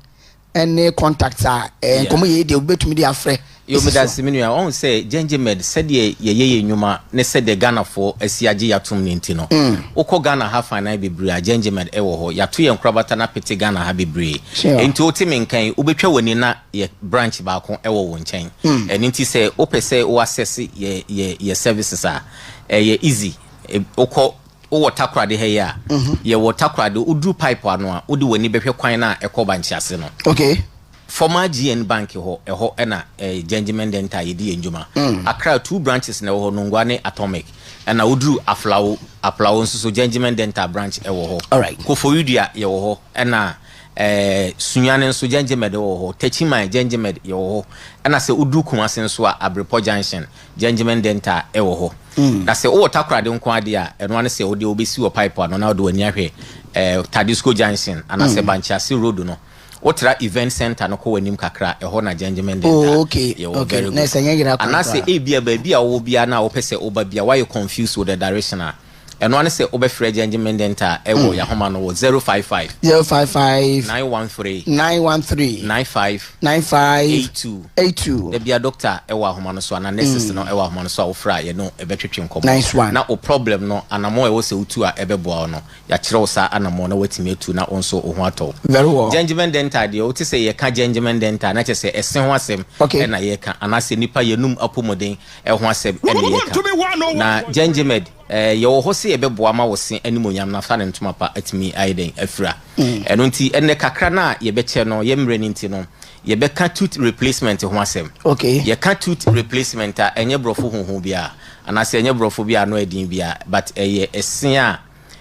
and contacts are komo ye de obetumi de afre. You me that siminu I won say Enchill said ye nyuma ne said the Ghana for asiaje yatum ni ntino. Oko Ghana ha fana bebre a Enchill ewo ho yato ye nkrabata na pete Ghana ha bebre. Enti otimi nkan obetwa wani na ye branch ba ko ewo wo nchen. Enti say opese o access ye services a ye easy. Oko o Takoradi he ya ye Takoradi udu pipe ano a odi wani behwe kwan na ekoba nchiase no. Okay. Former GN Bank ho na Enchill Dental yedi enjuma. Accra 2 branches na ho Nungwane Atomic and na udru aflawo nso so Enchill Dental branch ewo ho. Alright. Kofoyudia ye wo ho na Sunyane nso Enchill ho. Techima Enchill ye ho. Na se udru Kumasi nso a Abrepo Junction Enchill Dental ewo ho. Na se o Takoradi nko ade a eno ane se ode obesi wo pipe ano na ode wani ahwe Tadisco Junction ana se Banchiase Road no. Otra event center no ko wanim kakra ho na Enchill Dental. Oh, okay. Okay. Na senyagira ko. Ana se ebia ba bia wo bia na wo pese oba bia why you confused with the direction a. Eno ane se obefre Enchill Dental ewo ya homa no 055 913 95 82. The bia doctor ewo ahoma no so ana nurses no ewo ahoma no so awfra ye no ebetwetwe nkomo. Nice one. Na o problem no anamo ewo se utu a ebeboa no ya kire wo sa anamo na watimi etu na onso ohu ato. Very well. Enchill Dental de o ti se ye ka Enchill Dental na che se esen ho asem na ye ka ana se nipa yenum apomoden ho asem na ye ka. Na Enchill ye wo ho se ebeboa ma wo se animonyam na fa ne ntoma pa atimi aiden afra. Eno nti enne kakra na ye beche no ye mre nti no ye be ka tooth replacement ho asem. Okay. Ye ka tooth replacement a enye brofo honhon bia ana se enye brofo bia no edin bia but ye esen a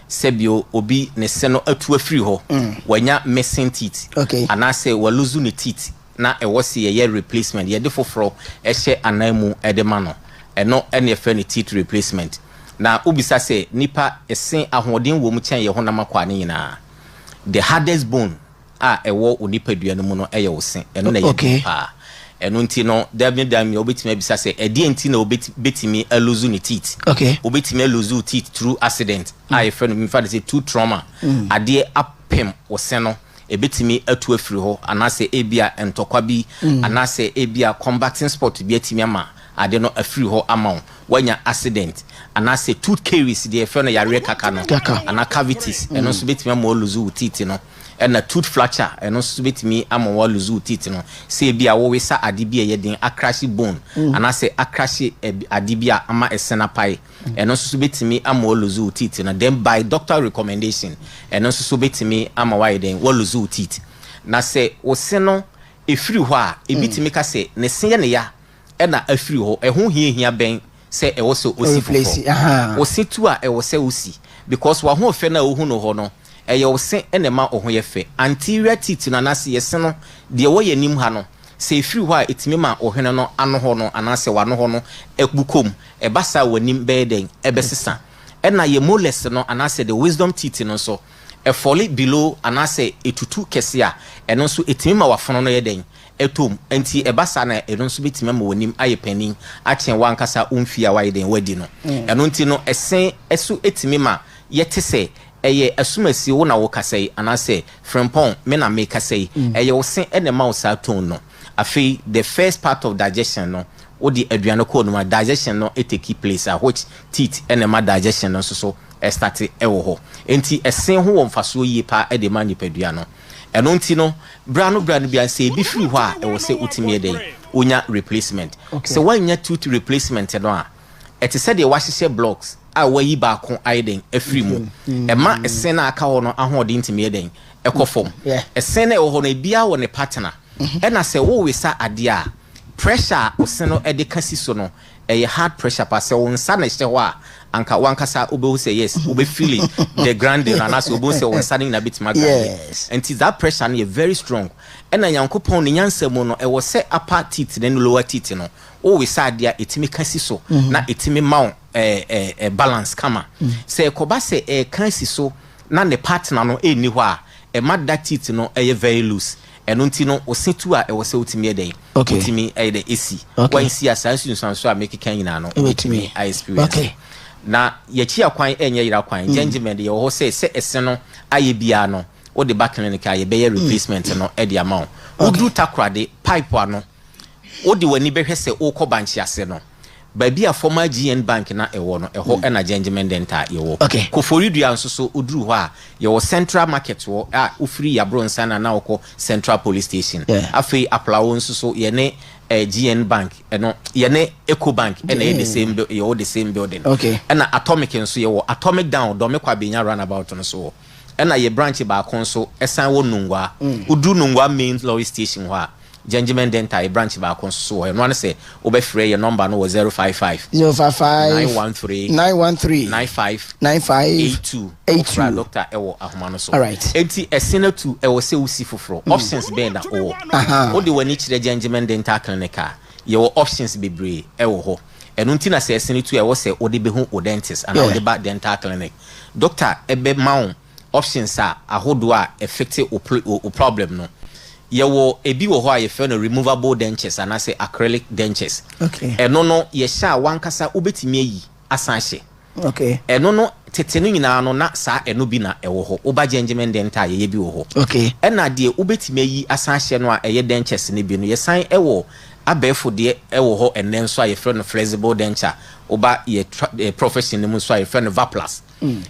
sebio obi ne se no atu afiri ho wanya missing teeth. Okay. Ana se wa lose ne teeth na e wo se ye replacement ye de foforo e hye anamu e de ma no eno ene fe ne teeth replacement. Na ubisa se nipa esen ahoden wo mu chen ye ho na makwa ne nyina the hardest bone ewo onipa duane mu no eye wo sen eno na ye pa eno nti no dam obetimi abisa se edi nti na obetimi aluzu ni teeth. Okay. Obetimi aluzu teeth through accident I friend me fa say tooth trauma ade apem wo sen no ebetimi atu afiri ho anase ebia entokwa bi anase ebia combating sport bi atimi ama ade no afiri ho ama wanya accident anase tooth caries de efe no yare kaka no ana cavities eno so betimi ama luzu teeth no na tooth fracture eno so betimi ama luzu teeth no se bia wo wesa ade bia yeden akrashi bone anase akrashi ade bia ama esena pai eno so betimi ama luzu teeth no then by doctor recommendation eno so betimi ama widen luzu teeth na se wo se no efiri ho a ebitimi ka se ne se ye ne ya na afiri ho eho hia ben se e wo so osi fofo o se tu a e wo se osi because wa ho fe na ohu no ho no e ye wo se enema oho ye fe anterior teeth na na se ye se no de wo ye nim ha no se efiri ho a etimi ma ohwene no ano ho no anase wa no ho no ekbukom e basa wanim be den e besesa e na ye molars no anase the wisdom teeth no so e fall below anase etutu kese a eno so etimi ma wafono no ye den etom enti ebasa na eno nso betime ma wonim aye panin achen wankasa umfia waiden wadi no eno nti no esen eso etime ma yete se eye asumasi wo na wo kasai anase frempon me na me kasai eye wo sen ene ma wo sa tone no afi the first part of digestion no wo di aduane ko no digestion no it take place which teeth ene ma digestion no so start ewo ho enti esen ho wo mfaso yi pa e de ma nipadua no eno nti no bra no bia se bi free ho a e wo se utimi eden onya replacement so wanya tooth replacement no a et said de wahye blocks a wayi ba ko aiden afri mu e ma esen na aka ho no ahode ntimi eden ekofom esen na ho no bia wo ne partner e na se wo wesa ade a pressure oseno e de kasi so no e hard pressure pa se won sa na hye ho a anka wankasa obehu say yes obe feeling the grand na so obehu say won sa na bitima yes and that pressure na very strong e na yankopon ne nyansam no e wo se upper teeth ne lower teeth no o we sa dia etimi kasi so na etimi maun balance kama se koba se kasi so na ne partner no eni ho a e madda teeth no e very loose eno nti no o setu a e wo se utimi eden utimi e de esi wan si asansu nsanso a make kan nyina no utimi I experience na yechi akwan enye yira kwan gentleman ye ho se ese no aye bia no o de back clinic aye be replacement no e de amount udu Takoradi pipe ano o de wani behwe se o ko banchi ase no ba bia former GN bank na ewo no eho na gentleman dental ye wo Koforidua nso so uduru ho a ye wo central market wo a ufiri ya bronsa na okọ central police station afei aplawo nso so ye ne GN bank no ye ne Eco bank and the same ye the same building and atomic nso ye wo atomic down do me kwa benya runabout no so and ye branch ba kon so esan wo nungwa udu nungwa main lorry station ho a Gentleman dental branch ba kon so no one say obefre your number no was 055 913 95 82 doctor ewo ahoma no so enti esena tu ewo se usi foforo options be na o de wani chire Gentleman dental clinic your options bebre ewo ho eno nti na se esena tu ewo se ode be hu o dentist and ode ba dental clinic doctor ebe maun options a ahodo a affect o problem no yewo ebi wo ho a ye fe no removable dentures and I say acrylic dentures eno no ye sha wankasa obetimi ayi asanhye eno no tete no nyina no na sa eno bi na ewo ho oba Gentleman dental ye bi wo ho ena de obetimi ayi asanhye no a eye dentures ne bi no ye san ewo abefo de ewo ho enen so a ye fe no flexible denture oba ye profession mu so a ye fe no Vaplus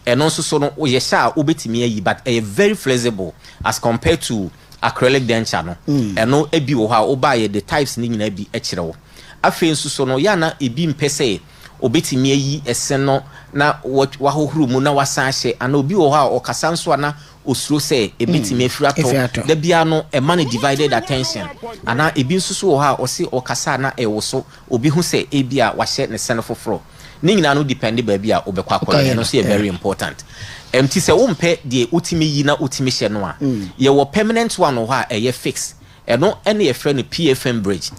eno so no ye sha obetimi ayi but e very flexible as compared to acrylic denture no eno ebi wo ha oba ye the types ni nyina bi e kire wo afen so no ya na ebi mpese obetimi ayi esen no na wa hohuru mu na wasanhye ana obi wo ha okasa nso na osuro se ebetimi afirato da bia no e man divided attention ana ebi nso wo ha osi okasa na e wo so obi hu se ebia wahye ne sen foforo ni nyina no depend ba bia obekwa akọrọ no so very important empty se wompe de utimi yi na utimi hye no a ye wo permanent one ho a eye fix eno ene ye frɛ no PFM bridge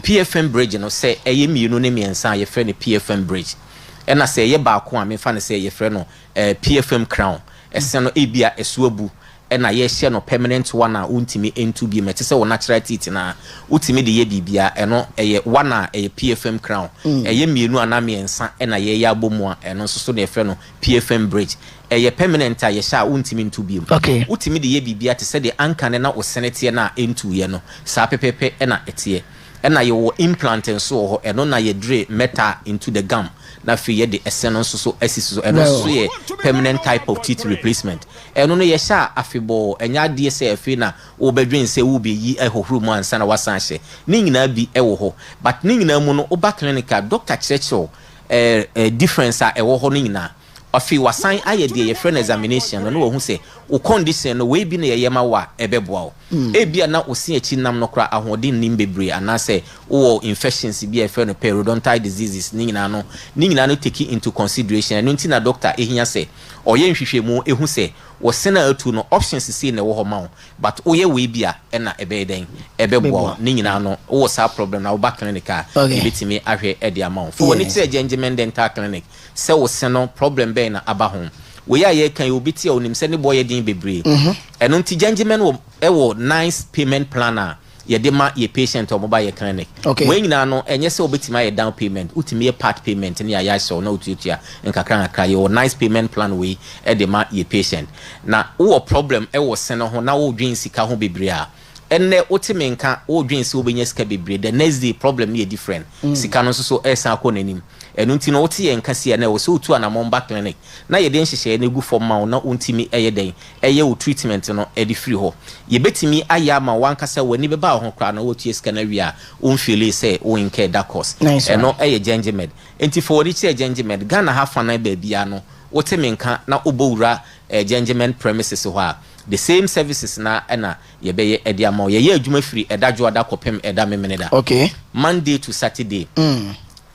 PFM bridge no se eye mienu ne miensa ye frɛ no PFM bridge ena se ye ba ko a me fa ne se ye frɛ no PFM crown ese no ebia esuabu ena ye hye no permanent one a untimi entu bi mete se wo natural teeth na utimi de ye bibia eno eye one a eye PFM crown eye mienu ana miensa ena ye ya bomu a eno so ne frɛ no PFM bridge eye permanent a ye sha untimi ntu bi utimi de ye bibia te se de anka ne na o senete na entu ye no sa pepepe ena etie ena ye wo implant nso ho eno na ye dre metal into the gum na fi ye de essence so asiso eno so ye permanent type of teeth replacement eno no ye sha afebo enya de se afi na wo bedwen se wo be yi ehohuru mu ansa na wasanhye ni nyina bi ewo ho but ni nyina mu no oba clinical doctor checho difference a ewo ho ni nyina afi wasan aye de ye friend examination no wo hu se o condition no we bi na ye yema wa ebeboa o ebia na osi echi nam no kra ahodin nim bebre anase wo infections bi e friend periodontal diseases ni nyina no take into consideration no ntina doctor ehia se oye nhwehwemu ehu se wo sena atu no options see na wo ho ma but oye we bia e na ebeden ebeboa ni nyina no wo sa problem na wo back clinic a ebitimi ahwe e de amount for woni tire Gentleman dental clinic se wo seno problem be na aba ho we ya ye kan obi tie onim se ne boy din bebre eno nti Gentleman wo nice payment planner yɛde ma ye patient or mobile clinic. Okay. When na no enye se obetima ye down payment, utimi part payment ne ya so na ututua nkakra nkakra ye nice payment plan we e de ma ye patient. Na wo problem e wo sene ho na wo dwen sika ho bebre a enne otime nka wo dwen se obenya sika bebre the next day problem ye different. Sika no so esan akọ nanim. Enu nti no wote ye nka se na wo so otu anamomba clinic na ye de nhyehyɛ na egu for ma na untimi eye den eye wo treatment no e di free ho ye betimi aya ma wankasa wani beba ho kra na wotu sika na wi a unfeel say wo incur that cost eno eye Gengimed enti for wodi che Gengimed Ghana ha fa na ba bia no wote me nka na obowura Gengimed premises ho a the same services na na ye be ye ede ama ye adwuma free edadwo ada kopem eda memeneda okay Monday to Saturday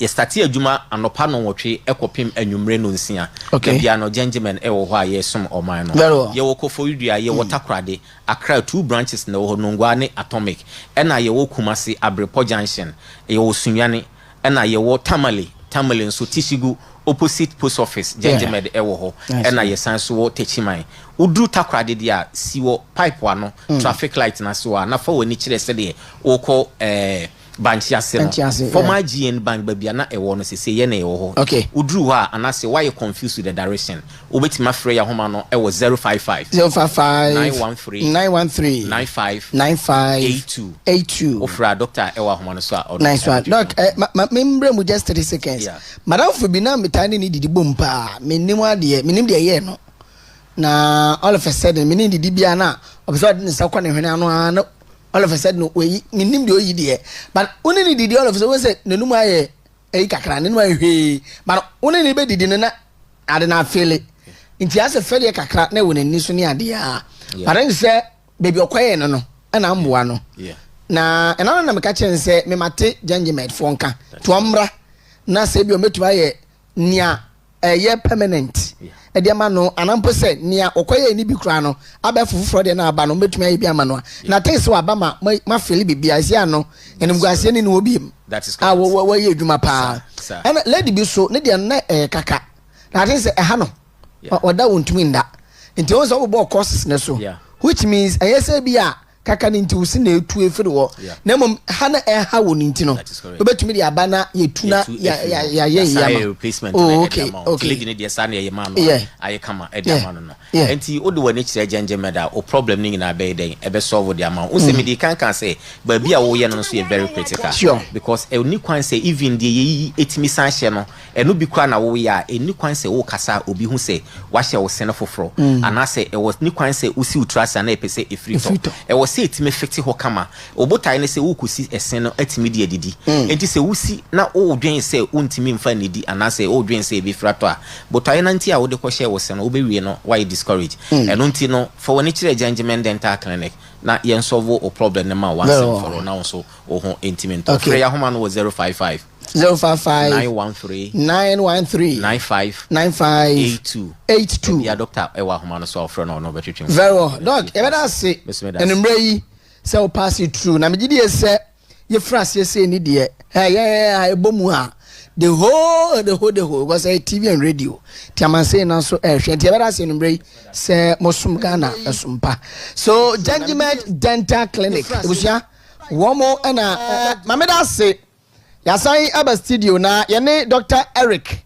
ye start adwuma anopa no wotwe ekopem anwumre no nsia bia no Gengimed e wo ho a ye som oman no ye wo Koforidua ye wo Takoradi Accra 2 branches na wo Nongwa ne Atomic na ye wo Kumasi Abrepo Junction ye wo Sunyane na ye wo Tamale nso Tishigu opposite post office Gengimed e wo ho na ye sanso wo Techiman udru Takoradi dia siwo pipe wano traffic light na so na fa woni kire se de wo ko Banchiase former GN bank babia na ewo no se ye na ewo ho okay udru ha anase why you confused with the direction obetima free ya homa no ewo 055 913 95 82 ofra doctor ewa homa no so nice one doc membre mu just 30 seconds madam for bi na metane ni didi bompa menim ade menim de ye no na all of a sudden menim didi bia na obso de nsa kwa ne hwene ano all of a sudden we minim de oyi de but only did all of a sudden say nenum aye kakra nenum aye but only be didi na ade na feel nti ase feel kakra na woni ni so ni ade a but then say baby okoye no na amboa no na ena na me ka chen say me mate Gengimed fonka to amra na say bi o metu aye nia ye permanent ede ama no anampo se nia okoye ni bi kura no abefufuro de na aba no metumi ayi bi ama no na tese wa aba ma feel bibia sia no enim guase ni no obi that is correct wo ye adwuma pa and lady bi so ne de na kaka na tese ha no oda wontumi nda nti won so wo bo courses ne so which means ayese bi a kaka ni nti usi na etu efiri wo na mom ha na ha wo ni nti no obetumi de aba na yetuna ya replacement okay click ni de sa na ye ma no aye kama e de ama no enti odi wani kire Gengimed o problem ni na be den e be solve the amount unse me di kan say ba bia wo ye no so ye very critical because e ni kwan say even the ye etimi san hye no e no bi kwa na wo ya e ni kwan say wo kasa obi hu say wa hye wo sene foforo ana say e was ni kwan say usi utrasa na e pese e free to e was say etimi fiti ho kama obotai ne say wo kusi esen no etimi de adidi enti say wusi na wo dwen say untimi mfa nidi ana say wo dwen say bi frato a botai na nti a wo de ko hye wo sene wo be wie no why discourage eno nti no for woni kire Gengimed dental clinic na yen solve o problem ne ma once for now so o ho intimate free ya homa no 055 913 95 ya doctor ewa homa no so offer no betwetwe very well doc e better say enumre yi say o pass it through na me gidi say ye france ye say ni de ebomu ha the whole because TV and radio tiaman say na so hwe ti better say enumre say mosum Ghana esumpa so Gengimed dental clinic ebusia womo na mameda say Yasai Aba studio na yene Dr. Eric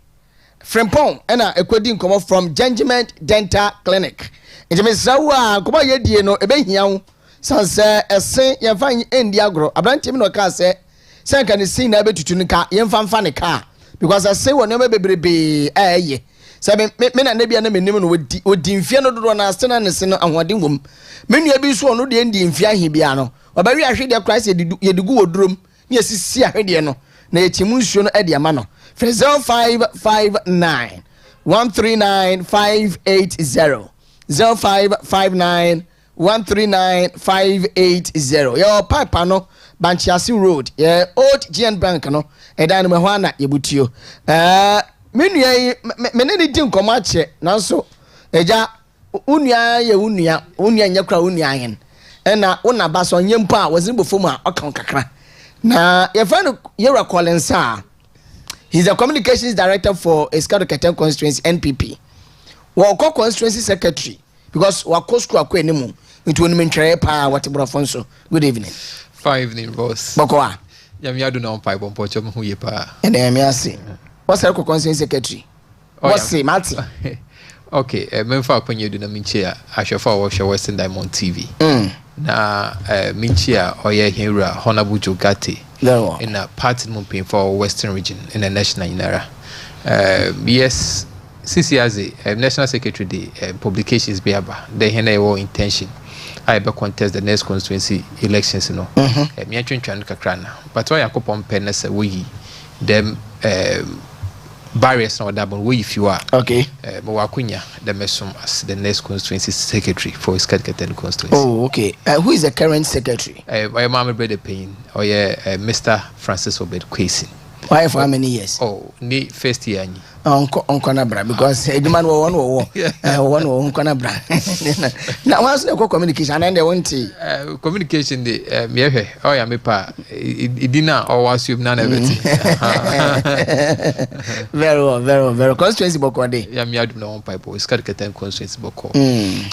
Frimpong ena ekwedi nkomo from Gengimed dental clinic. Ejeme sawa komo yedie no ebehia wo sanse ese yemfa endi agro abranti mi no ka se senka ne sin na betutu nka yemfa mfa ne ka because ese wo ne bebrebe aye se me na bia na menim no odi mfie no dodo na asena ne se no ahoden wom menua bi so no de endi mfie ahi bia no obawi ahwede Christ yedigu wodrom ne asisi ahwede no na echimu nsuo no ade ama no 0559 139 580 0559 139 580 yo pipe no Banchiase road old GN bank no edan no ho na yebutio menua menene di nkomo ache nanso eja unua ye unua nyakra unua hen na wona ba so nyempo a wazimbo fom a okan kakra na your friend Yera Collinsa, he's a communications director for Escado constituency NPP. Wako constituency secretary because wako school akwe nimu into unmentare pa wati Brafonso. Good evening. 5 ni boss. Bokoa. Ya mi adu na on pipe bompo cho hu ye pa. Ene me ase. What's the constituency secretary? What's it, Martin? Okay, memfa akwenye du na minchia ahwefa wo hwe Western Diamond TV. Na minchia oye hira Honorable Jogate. In a party moving for Western region in the national inara. Yes, CC as a national secretary the publications be aba. They have intention. I be contest the next constituency elections, you know. Me atwentwan kakra na. But why yakopon pen say we them barriers now that but we if you are okay Mwakunya the mesum as the next constituency secretary for his Kadketen constituency. Oh, okay. Who is the current secretary? My mama brother Payne or Mr. Francis Obed Kwesi. Why for how many years? Oh, ni first year ni. Uncle Nabra because the man one now once the communication and they want to communication the me oh ya me pa idina or was you none everything. Very constituency boko dey. Ya me adu na one pipe is Kadketen constituency boko.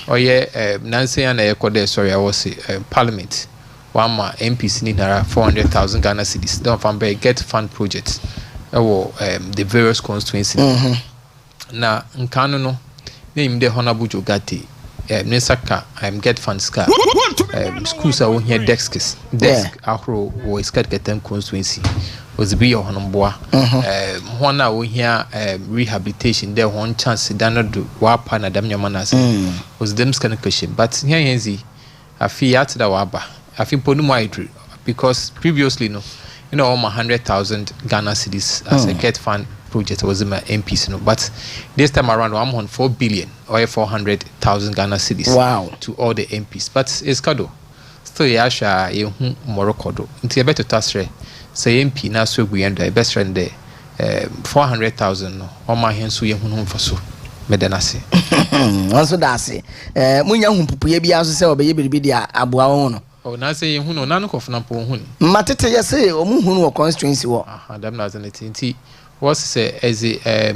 Oh yeah Nancy and I sorry I was parliament. One MPs need 400,000 Ghana cedis. Don't from get fund projects. The various constituencies. Na nkano no name the Honorable Jogate Nesaka get funds car schools are here desk ahro was Kadketen constituency was be your honomboa one now here rehabilitation there one chance dana do wapa na dam nyamana was them scan question but here yenzi afi at da waba afi ponu mai because previously no you know, 100,000 Ghana cedis as a get fund project was in my MPs, you know. But this time around, I'm on 4 billion or 400,000 Ghana cedis. Wow. To all the MPs. But it's kado. Still, Yasha, you Morocco. Until you better touch say MP now, so we end the best friend there. 400,000 on my hands, so you home for so. Medanasi. Also, that's it. Munya Humpuye be also say, baby, be the Abuano. Oh, now say who no none of Nampo Hun. Matete, yes, say, or Muhun constituency war. Damn, not anything. Was say as a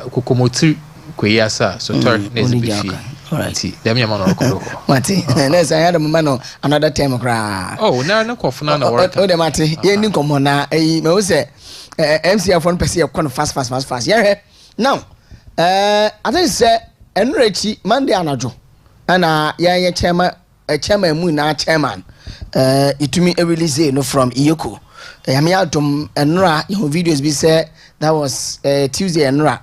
Kukomotri Kuyasa, so turn Nesbifi. All right, them Yaman Mati, and as I had a man another time cry. Oh, no, cough, none or the Mati, Yen Comona, a Mose, MCF 1% of fast. Yeah, now, I think say, Enrichi Monday Anajo, and yeah, chairman. A chairman Muna chairman it me a release no from Iyoko Yamiatum and Ra your videos be said that was Tuesday and Ra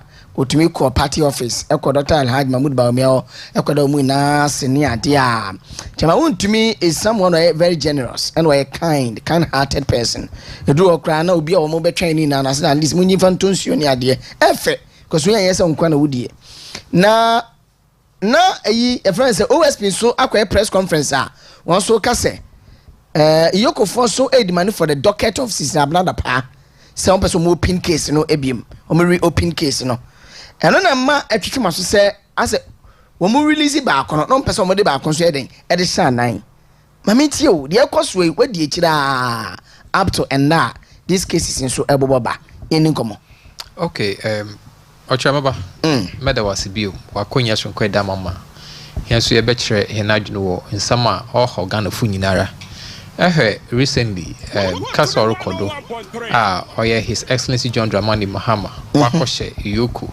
to me call party office Echo Dr. Alhaj Mahmoud Baumio Echo Muna senior dear Chama to me is someone very generous and a kind-hearted person. You do a crown will be our mobile training and as at least Muni Fantuncio near dear effort because we are yes on Kwana Woody now. Na a friend say OSP so akwa press conference one so ka say Iyoko for so aid money for the docket of Sister Abnada pa say one person mo open case no ebiem o mo reopen case no eno na ma atwitwe maso say ase wo mo release ba akono no person mo de ba akono so eden e de sha nan mama tie o de ekoso we wadi ekira up to and now these cases so eboboba eni komo. Okay, Okyeremaba meda wasibio wakonya sonkwe da mama hiaso ye bekire henadwuno wo nsama oho Ghana fu nyinara recently Castle Recordo oye His Excellency John Dramani Mahama wakoshe Iyoko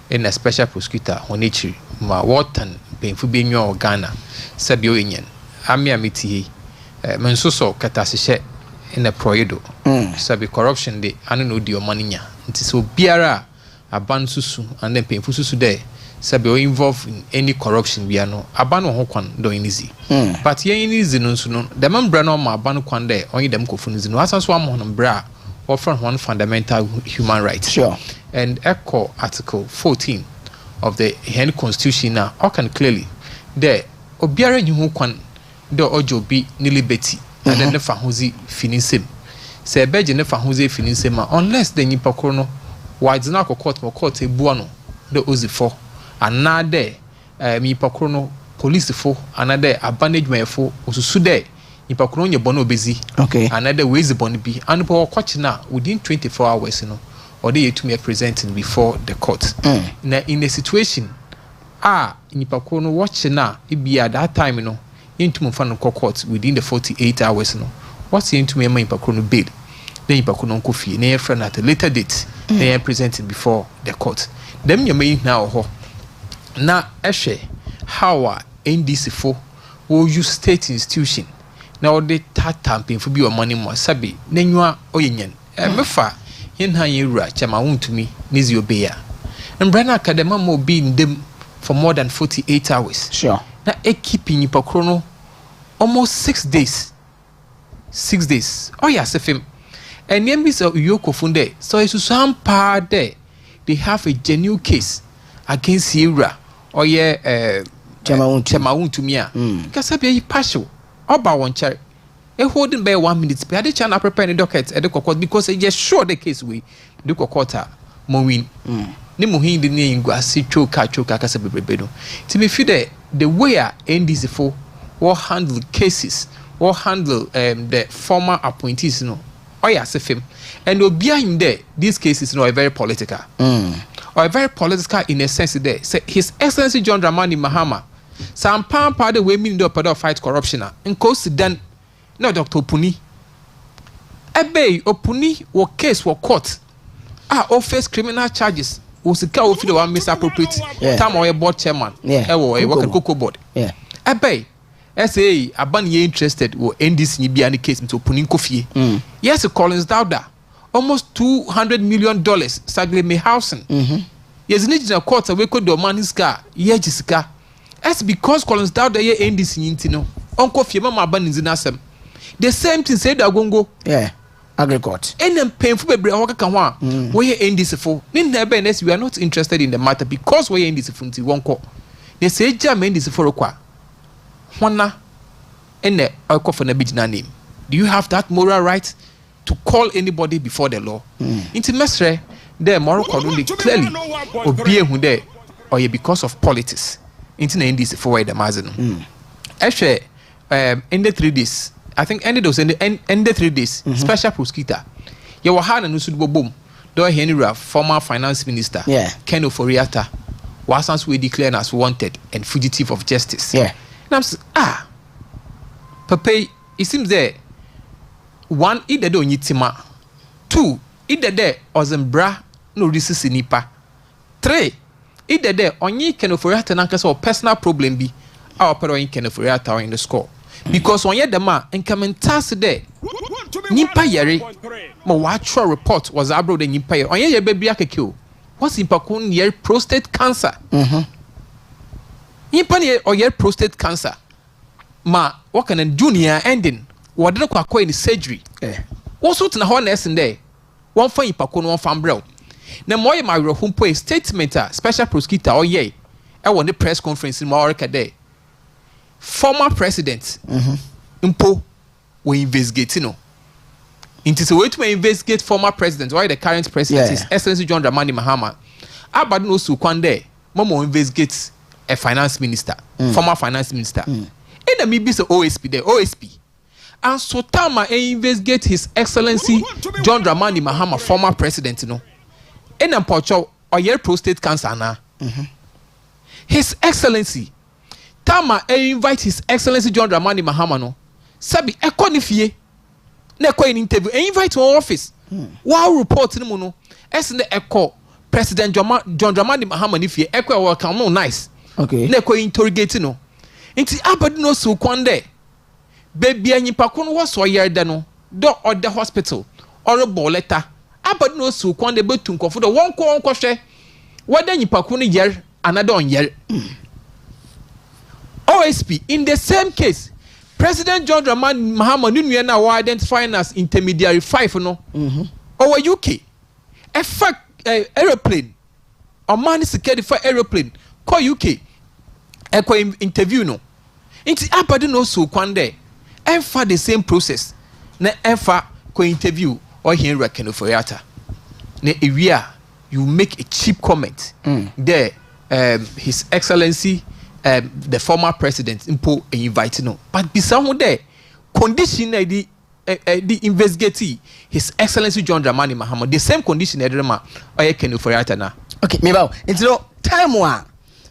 in a special prosecutor Onichi ma Wharton penfu benyo Ghana sabio enyen ami amiti mensoso katasehye in a proyedo sabi corruption de anu no di omaninya nti so biara aban susu and then painful susu there sabe o involved in any corruption bia no aban ho kwan do easy but yen easy no so no the membra no ma aban kwan there only them kofun easy no asan so am hono bra offer one fundamental human right. Sure. And echo article 14 of the Hen Constitution now can clearly there obiara nyi ho kwan de ojo bi ni liberty and then the fahuzi finisem say beje ne fahuzi finisem unless the nyipa kro no why did not court a buono the Ozifo and now there me pakrono police for another abandonment for Usu there in Pakrono Bono busy okay another ways the bond be and for watching now within 24 hours you know or they to me presenting before the court now in a situation in Pakrono watching now it be at that time you know into Mufano court within the 48 hours you know what's into me my pakono bail then pakono kofi na friend at a later date they are presented before the court them you may now ho na ehwe how NDC for will use state institution now they tamping for be your money more sabi nenwa oyenyen mefa yen han yewura chama wontumi nizi obeya mbrana academy mo be in them for more than 48 hours sure na keeping ipakrono almost 6 days oh yeah sefim and yembis of yoko funde so it's some part there they have a genuine case against Yura or yeah chama wontumi a kasa be partial oba won chair e holding by 1 minute be ade chana prepare the docket e de kokot because e just sure the case we do kokota mo win ni mo hin de ni ngwa si choka kasa bebrebe no ti me feel the way NDC for will handle cases will handle the former appointees no oya sefim and obia him there these cases no are very political or very political in a sense there say his excellency John Dramani Mahama some part the way mean the fight corruption and cause then no Dr. Opuni ebe Opuni wo case wo court face criminal charges was the car feel one misappropriate time or board chairman Cocoa board ebe say aban ye interested wo NDC ni bia ni case to Opuni Kofi yes Collins Dauda almost $200 million sagle me housing yes need in a court we could do man's car Jessica that's because Collins Dauda ye NDC yinti no onko fie mama aban nzinasem the same thing said agongo agricourt and then painful bebre ho kaka ho a we NDC for nin na be we are not interested in the matter because we NDC for nti wonko they say jam NDC for kwa hona ene okofa na bigina name do you have that moral right to call anybody before the law inti mesre there moral code clearly obi ehu there or because of politics inti na NDC for the mazino ehwe in the 3 days I think ended those in the 3 days special prosecutor you were hard and no suitable boom do Henry former finance minister Ken Oforiatta was we declared as wanted and fugitive of justice and I'm Papa it seems there one either do nyitima 2 either there ozembra no risisi nipa 3 either there onye Ken Oforiatta na kasa personal problem bi our pero in Ken Oforiatta in the score because on yedema enkamentasse there nipa yare ma watch report was abroad the nipa yare on ye baby akeke what's impakun yare prostate cancer nipa ne or yare prostate cancer ma what can junior ending what dey kwakọ in surgery also to na ho na esin there one fan impakun one fan brel na moye ma rehumpo statement special prosecutor oye e won the press conference ma oreka there former president Mpo we investigate no into the way to investigate former president why the current president is Excellency John Dramani Mahama abadu no su kwande momo investigate a finance minister former finance minister in the maybe so OSP there OSP and so tama investigate his Excellency John Dramani Mahama former president no in a pocho or your prostate cancer na his Excellency Tama invite his Excellency John Dramani Mahama no sabi ekonifie na ekọ in interview invite one office wow report ni mu no esne ekọ President John Dramani Mahama nifie ekọ welcome no nice na ekọ interrogate no nti abadi no so kwande baby anyipa ko no wo so yerde no do other hospital or boleta abadi no so kwande betu nkofo do won ko hwe wada anyipa ko no yer another on yer OSP in the same case President John Dramani Mahama nunu na wa identifying as intermediary 5 no over UK a fact aeroplane or man security for aeroplane call UK e interview no inti abadi no so kwande enfa the same process na enfa ko interview or Henry Ken Oforiatta na ewia you make a cheap comment there his excellency the former president Mpo invite no but bisahu there condition the investigate his excellency John Dramani Mahama the same condition edema oye Ken Oforiatta na okay me ba intino time wa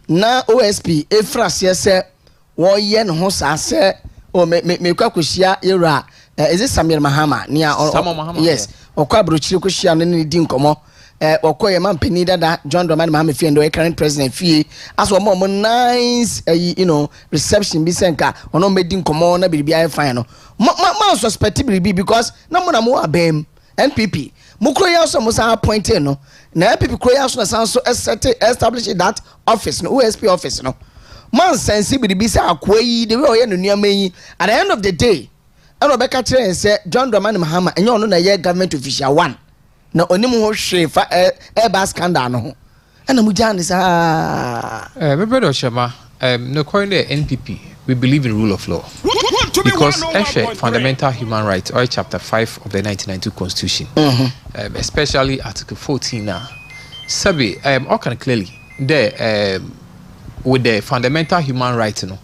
na OSP efrase se wo ye no ho sase o me kwakohia era is it Samir Mahama near Mahama? Yes, or Kwabruchi Kushian and Dinkomo. Okoyemaba penida that John Dramani Mahama Fee and the current president Fee as one more nice reception be senka or no made Dinkomo na be final. Ma suspect be because no more abem NPP. Mukroya also must appoint no. Na NPP Kroya also so establish that office no OSP office no. Man sensible be say akwai the way no nyame at the end of the day. And Rebecca Chere say John Dramani Mahama and you know na government official one. Na onimu ho hwe fa eba scandal no ho ana mujane sa my brother Shema no calling the NPP we believe in rule of law because fundamental human rights or chapter 5 of the 1992 constitution especially article 14 now sabi all can clearly there with the fundamental human rights no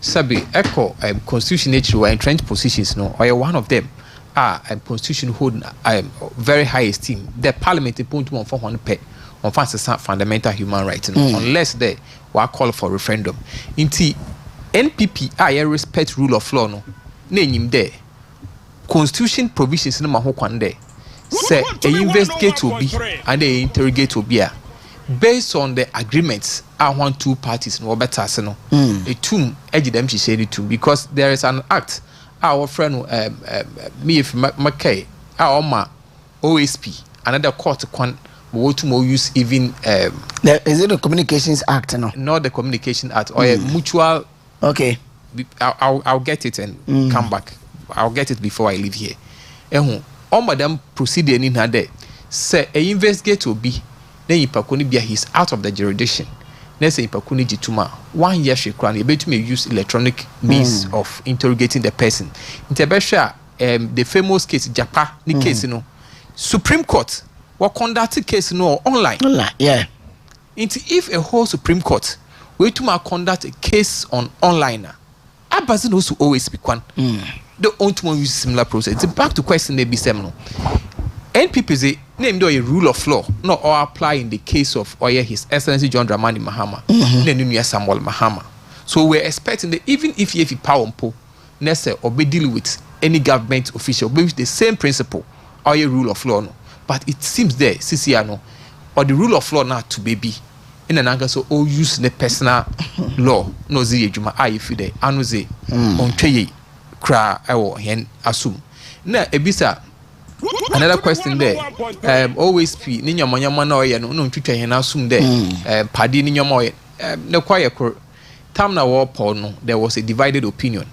sabi echo constitution nature or entrenched positions no or one of them constitution hold very high esteem. The parliament is point on 400 pay on fundamental human rights unless they were call for referendum. Inti NPP I respect rule of law no. Name there constitution provisions no maho kwande say investigate will be and they interrogate will be based on the agreements I want two parties no better no. A tomb edge them she said it too because there is an act. Our friend me if McKay our ma OSP another court can to use even is it a communications act no not the communication act or a mutual okay I'll get it and come back I'll get it before I leave here all madam procedure in her day say a investigate will be then ipakoni bia he's out of the jurisdiction. Let's say ipakuni jituma 1 year shekran you bet me use electronic means of interrogating the person. Interbesha the famous case Japa ni case no Supreme Court what conduct case no online yeah if a whole Supreme Court we to conduct a case on online abazin also always be one the only use similar process. It's back to question they be seminal NPP say name do a rule of law not all apply in the case of His Excellency John Dramani Mahama then Samuel Mahama. So we're expecting that even if you have power po necessary or be deal with any government official with the same principle or a rule of law no. But it seems there CCR or the rule of law now to baby in an angle so all use the personal law no zi juma if they anuze on tweye kra ewo hen assume na ebisa. Another question there. Always be ni nyamanyama na oye no ntwitwa hen asum there. Padi ni nyama oye. Ne kwaye time na war Paul no there was a divided opinion.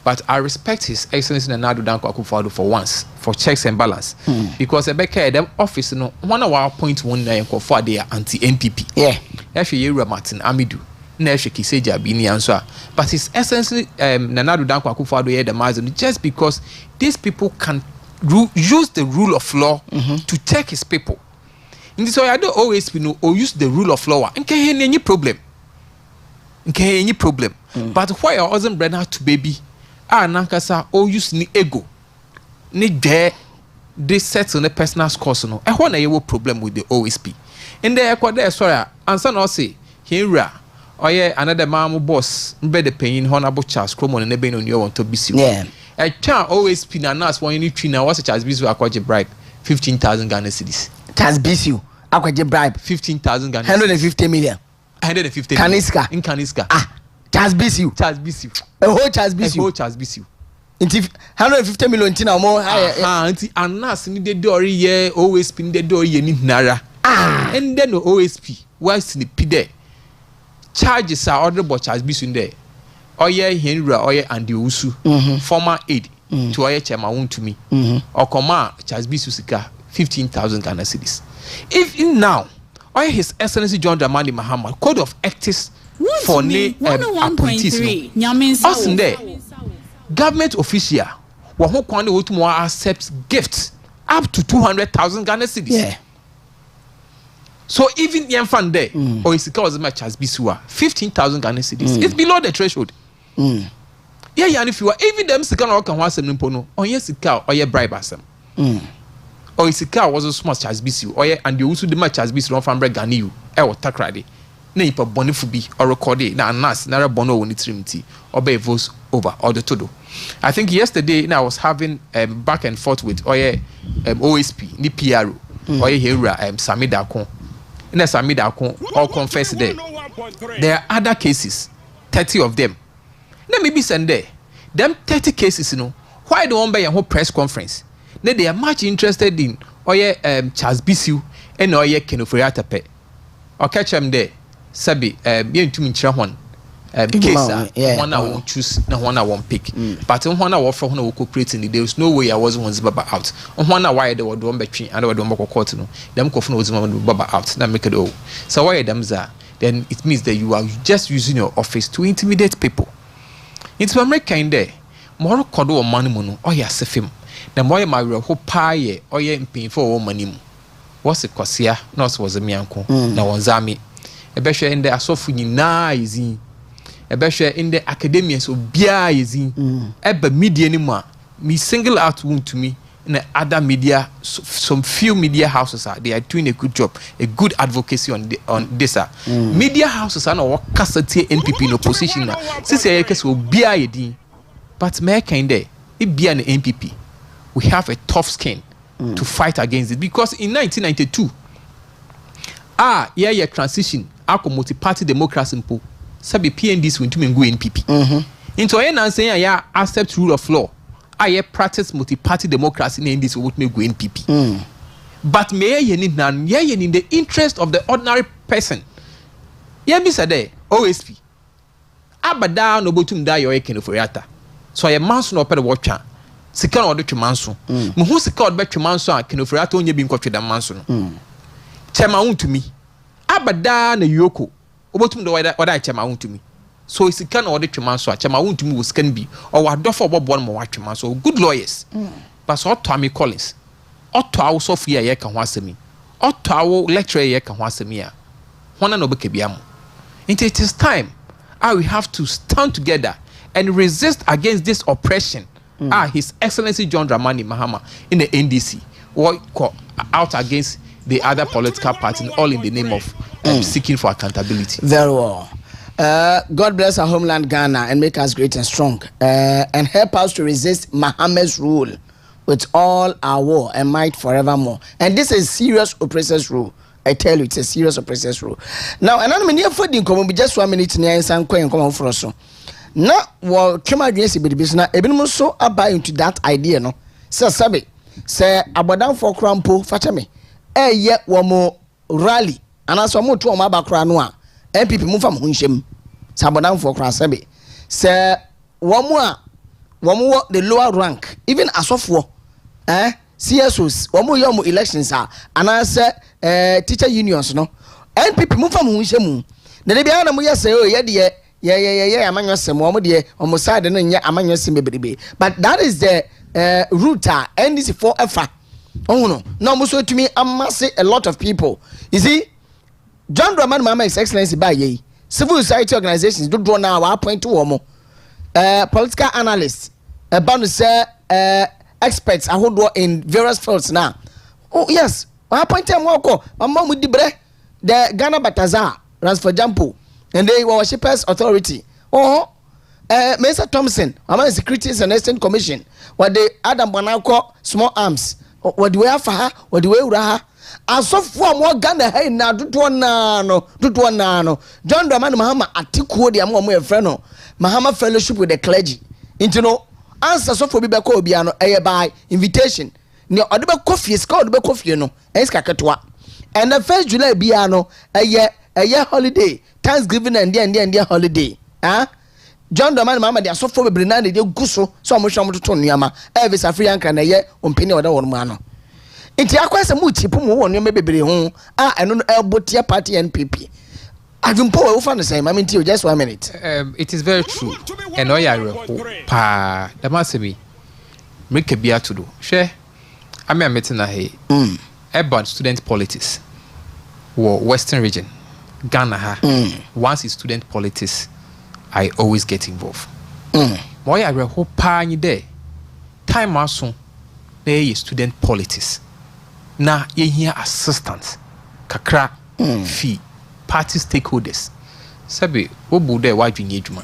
But I respect His Excellency Nana Danko Akufo-Addo for once for checks and balance because Ebeka them office no one of our point one na for they are anti NPP. Yeah. Ehwe Yewura Martin Amidu na ehwe Kiseja bi ni anso. But His Excellency Nana Danko Akufo-Addo here the mazon just because these people can use the rule of law to check his people. In this way, I don't always or use the rule of law. And can any problem? Any problem? But why I wasn't bred out to baby? Nankasa or use ni ego. Ni there they set on the personal scores no. I want a problem with the OSP. And there I there sorry. And son or say here or yeah another mamu boss be the paying honorable Charles Cromon and the on you want to be seen. Yeah. I can't always pin and ask when you need to know what's a Charles Bisu akwaje bribe 15,000 Ghana cedis. Charles Bisu akwaje bribe 15,000 Ghana. 150 million. 150 Kaniska in Kaniska. Charles Bisu. A whole Charles Bisu. Into 150 million tina more higher. And nas in the door ye always pin the door ye need nara. And then the OSP was in the pide. Charges are ordered by Charles Bisu in there. Oye Henry Oye and the Usu former aide to Oye Chema to me or Koma Charles Bisu Sika 15,000 Ghana cedis. If in now Oye His Excellency John Dramani Mahama Code of Ethics for appointees us in there government official who can accept gifts up to 200,000 Ghana cedis. Yeah. So even Yemfan there or is because much as Bisua 15,000 Ghana cedis. It's below the threshold. Yeah, and if you are even them Sika or can want some impono, or yes, Sika or your bribe as or Sika was a small as Bisu, or and you also the much as Bisu from Ganiu, or Takoradi. na ipa bonifu bi or record na anas na bono woni trimti obey voice over or the todo. I think yesterday I was having back and forth with OSP ni PRO oye Hera Samida Kon. In Samida Kon all confess there. There are other cases, 30 of them. Let me be send there. Them 30 cases, you know, why don't buy a whole press conference? They are much interested in Charles Bisu and Oye Kenofriata Pe. Or catch them there. Sabi, being to me, one case, one I won't choose, no one I won't pick. But on one hour for one who cooperating, there was no way I wasn't one Baba out. On one hour, there were one between and I don't want to court. Them coffin was one Baba out, now make it all. So why them are? Then it means that you are just using your office to intimidate people. It's American there. More kodo or money mono, or ya sefim. The more my real hope pie, or ye paying for money. What's the Cosia? Nurse was a mianko, now one zami. A besha in the asofuni na easy. A besha in the academia so bia easy. Eba media anymore. Me single out wound to me. In the other media, some few media houses they are doing a good job, a good advocacy on this. Media houses are not casting NPP in opposition. Since I guess will be a but me kind there, it be an NPP. We have a tough skin to fight against it because in 1992, transition, multi-party democracy, sabi PNDs went to go NPP. Into an saying, accept rule of law. I practice multi-party democracy in this would make go NPP. But may ye need none, ye in the interest of the ordinary person. Ye be said, OSP. Abada no botum die your eken for yata. So a manso no pet watcher. Second order to manso. Who second bet to manso and can for yata only being coached than manso. Chema to me. Abada no yoko. Obotum the what I chema to me. So it's a kind of order to man so I want to move can be or what do for one more watch man so good lawyers. But so Tommy Collins or to our Sophia ye can was me or to our lecturer ye can was me. One and obekebiamo. It is time we have to stand together and resist against this oppression. His Excellency John Dramani Mahama in the NDC or out against the other political parties, all in the name of seeking for accountability. Very well. God bless our homeland Ghana and make us great and strong and help us to resist Muhammad's rule with all our war and might forevermore. And this is serious oppressors rule. I tell you, it's a serious oppressors rule. Now, and I'm near for the income, just 1 minute near some coin come for us. Now, well, come against the business, even so about into that idea, no. Sir Sabi, say, Abadan for Crampo, Fatame, yet one more rally, and as more to my background. MPP move from Hunshem, Sabadan for Krasabi. Say, one more the lower rank, even as of war, CSOs, one more young elections are, and I say, teacher unions, no, MPP move from Hunshem. The Libiana Muya say, oh, yeah, among us, some more dear, almost side and yet among us, baby. But that is the router, and this is for a fact. Oh, no, no, to me, I must say a lot of people. You see, John Dramani Mahama His Excellency by ye. Civil society organizations do draw now appoint to omo. Political analysts, about to say experts who do in various fields now. Oh yes, I appoint them wako. My mom with the Ghana Bataza runs for Jampo, and they were Shippers Authority. Oh, Mr. Thompson, among Securities and Exchange Commission. What they Adam Banako small arms. What do we have for her? What do we have? As of more Ghana, hey, now do one no. John Dramani Mahama Atiku, the Amomo Freno, Mahama fellowship with the clergy. Into no answer so for Bibako Biano, by invitation. Near Odeba coffee is called the coffee, no, Escacatoa. And the 1st July Biano, a year holiday, Thanksgiving and dear holiday. John Dramani Mahama, they are so for Brinani, they gusso, so much to Tonyama, Elvis African can a year on penny or one mano. Inti akwasa mu chipu mu won me bebere ho eno elbotia party NPP adumpo we fa no say ma menti just 1 minute. It is very true and oyare pa da masemi make bia to do hwe ame amete na he urban student politics wo western region Ghana ha once is student politics I always get involved mo oyare ho pa nyi there time aso na student politics na ye here assistance kakra fee party stakeholders. Sabi obu de wa dwunye adwuma.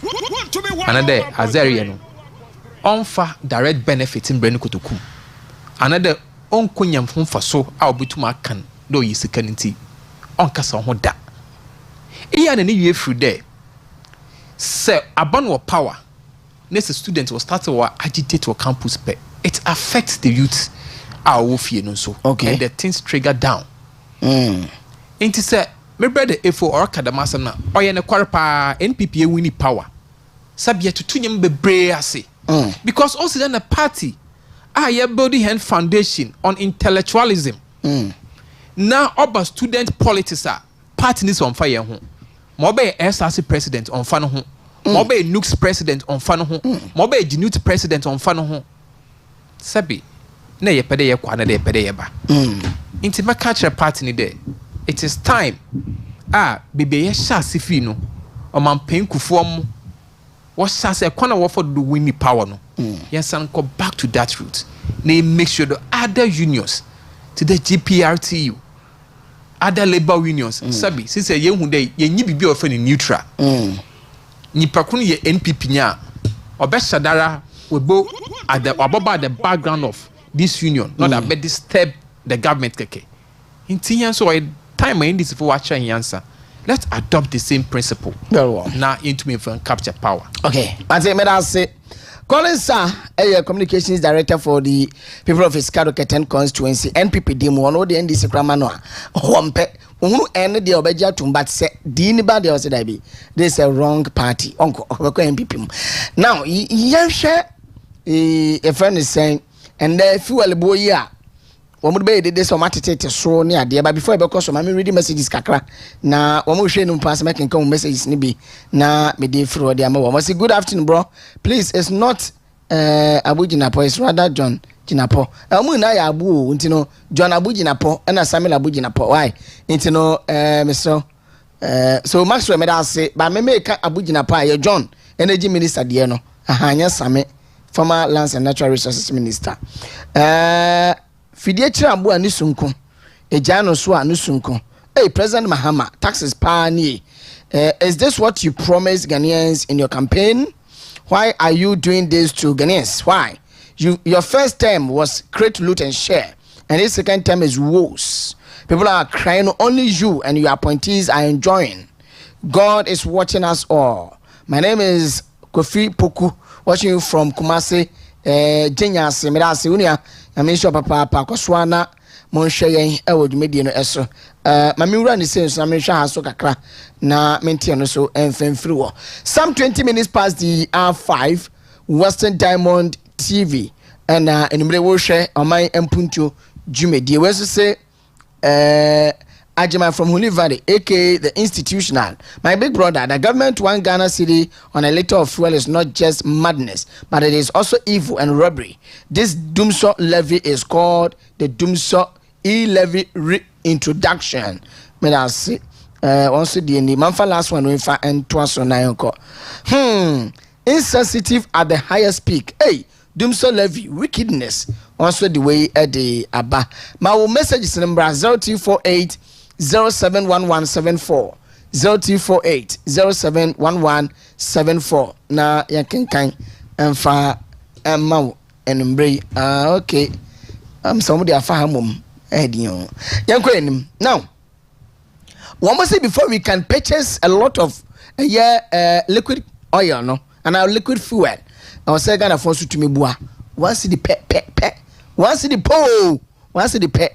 Another azaria no. Onfa direct benefit in brenu kotoku. Another onkunyam mfa so a obetuma kan do yisika nti. Onkasa ho da. Iya na ne wie through there. Say aban wo power. Next students will start to agitate to campus pay. It affects the youth. Our fear no so. Okay. And the things trigger down. Inti say me brother efo or kadamasa na oye ne kwarpa NPP wini power. Sabia tutu nyem bebre ase. Because also then a party ye building hand foundation on intellectualism. Now oba student politics party is on fire ho. Mo be SRC president on fano ho. Mo be Nukes president on fano ho. Mo be Jinut president on fano ho. Sabi na ye pede ye kwa na de pede ye ba. Inti ma catch a party ni de. It is time. Bebe ye sha sifi no. Oman Mpuntuo mu. What shall say kwana wo for do win power no. Yes, and go back to that route. They make sure the other unions to the GPRTU, other labor unions. Sabi, since ye hu dey ye nyi bibi of any neutral. Nipa kunu ye NPP nya. Obeshadara we bo at the background of this union, not that disturb the government keke. Intiyan so time in this for watch and answer. Let's adopt the same principle. Very well. Now into me for capture power. Okay. But I say Collins sir, communications director for the people of Iskado constituency, NPP demo one the NDC Kramano. Wampe unu ene de obeja tumbat se di ni ba de ose this is a wrong party. Uncle NPP. Now yan share a friend is saying and the fuel boy ya would be this or matete so near there, but before I because I'm reading messages kakra na woman share no pass making come messages nibi na me de fro de ama say good afternoon bro, please it's not Abu Jinapo, it's rather John Jinapo amu na ya abu ntino John Abu Jinapo and Samuel Abu Jinapo why ntino Mr. So Maxwell me da say but me make Abu Jinapo ya John energy minister de no ahanya same former lands and natural resources minister Fidie Chirambu Anusunko, Ejano Swa Anusunko. Hey, President Mahama, taxes pani. Is this what you promised Ghanaians in your campaign? Why are you doing this to Ghanaians? Why? Your first term was create, loot, and share, and this second term is woes. People are crying, only you and your appointees are enjoying. God is watching us all. My name is Kofi Poku, watching you from Kumasi, Jenya Semirasi Unia. I mean, sure, Papa, Koswana, Monshayen, Elwood Median, Esso. Mamura, the same, I mean, Shahaso Accra, na Mentiano, so, and Fenfruo. Some 20 minutes past the R5, Western Diamond TV, and in the share Oman Mpuntuo, Jumedi. Where's to say, Ajima from Huni Valley, aka the institutional. My big brother, the government one Ghana city on a liter of fuel is not just madness, but it is also evil and robbery. This Doomsaw levy is called the Doomsaw E-levy reintroduction. May I say, also the Manfa last one we find and twice on Nayonko. Insensitive at the highest peak. Hey, Doomsaw levy wickedness. Also the way at the Abba. My message is number 0248 071174 0248 071174 na yakenkan emfa emma enumbre okay somebody afahamum edion yanko enim now one must say before we can purchase a lot of liquid oil no and our liquid fuel I was saying Ghana for to me bua once the pe once the po once the pe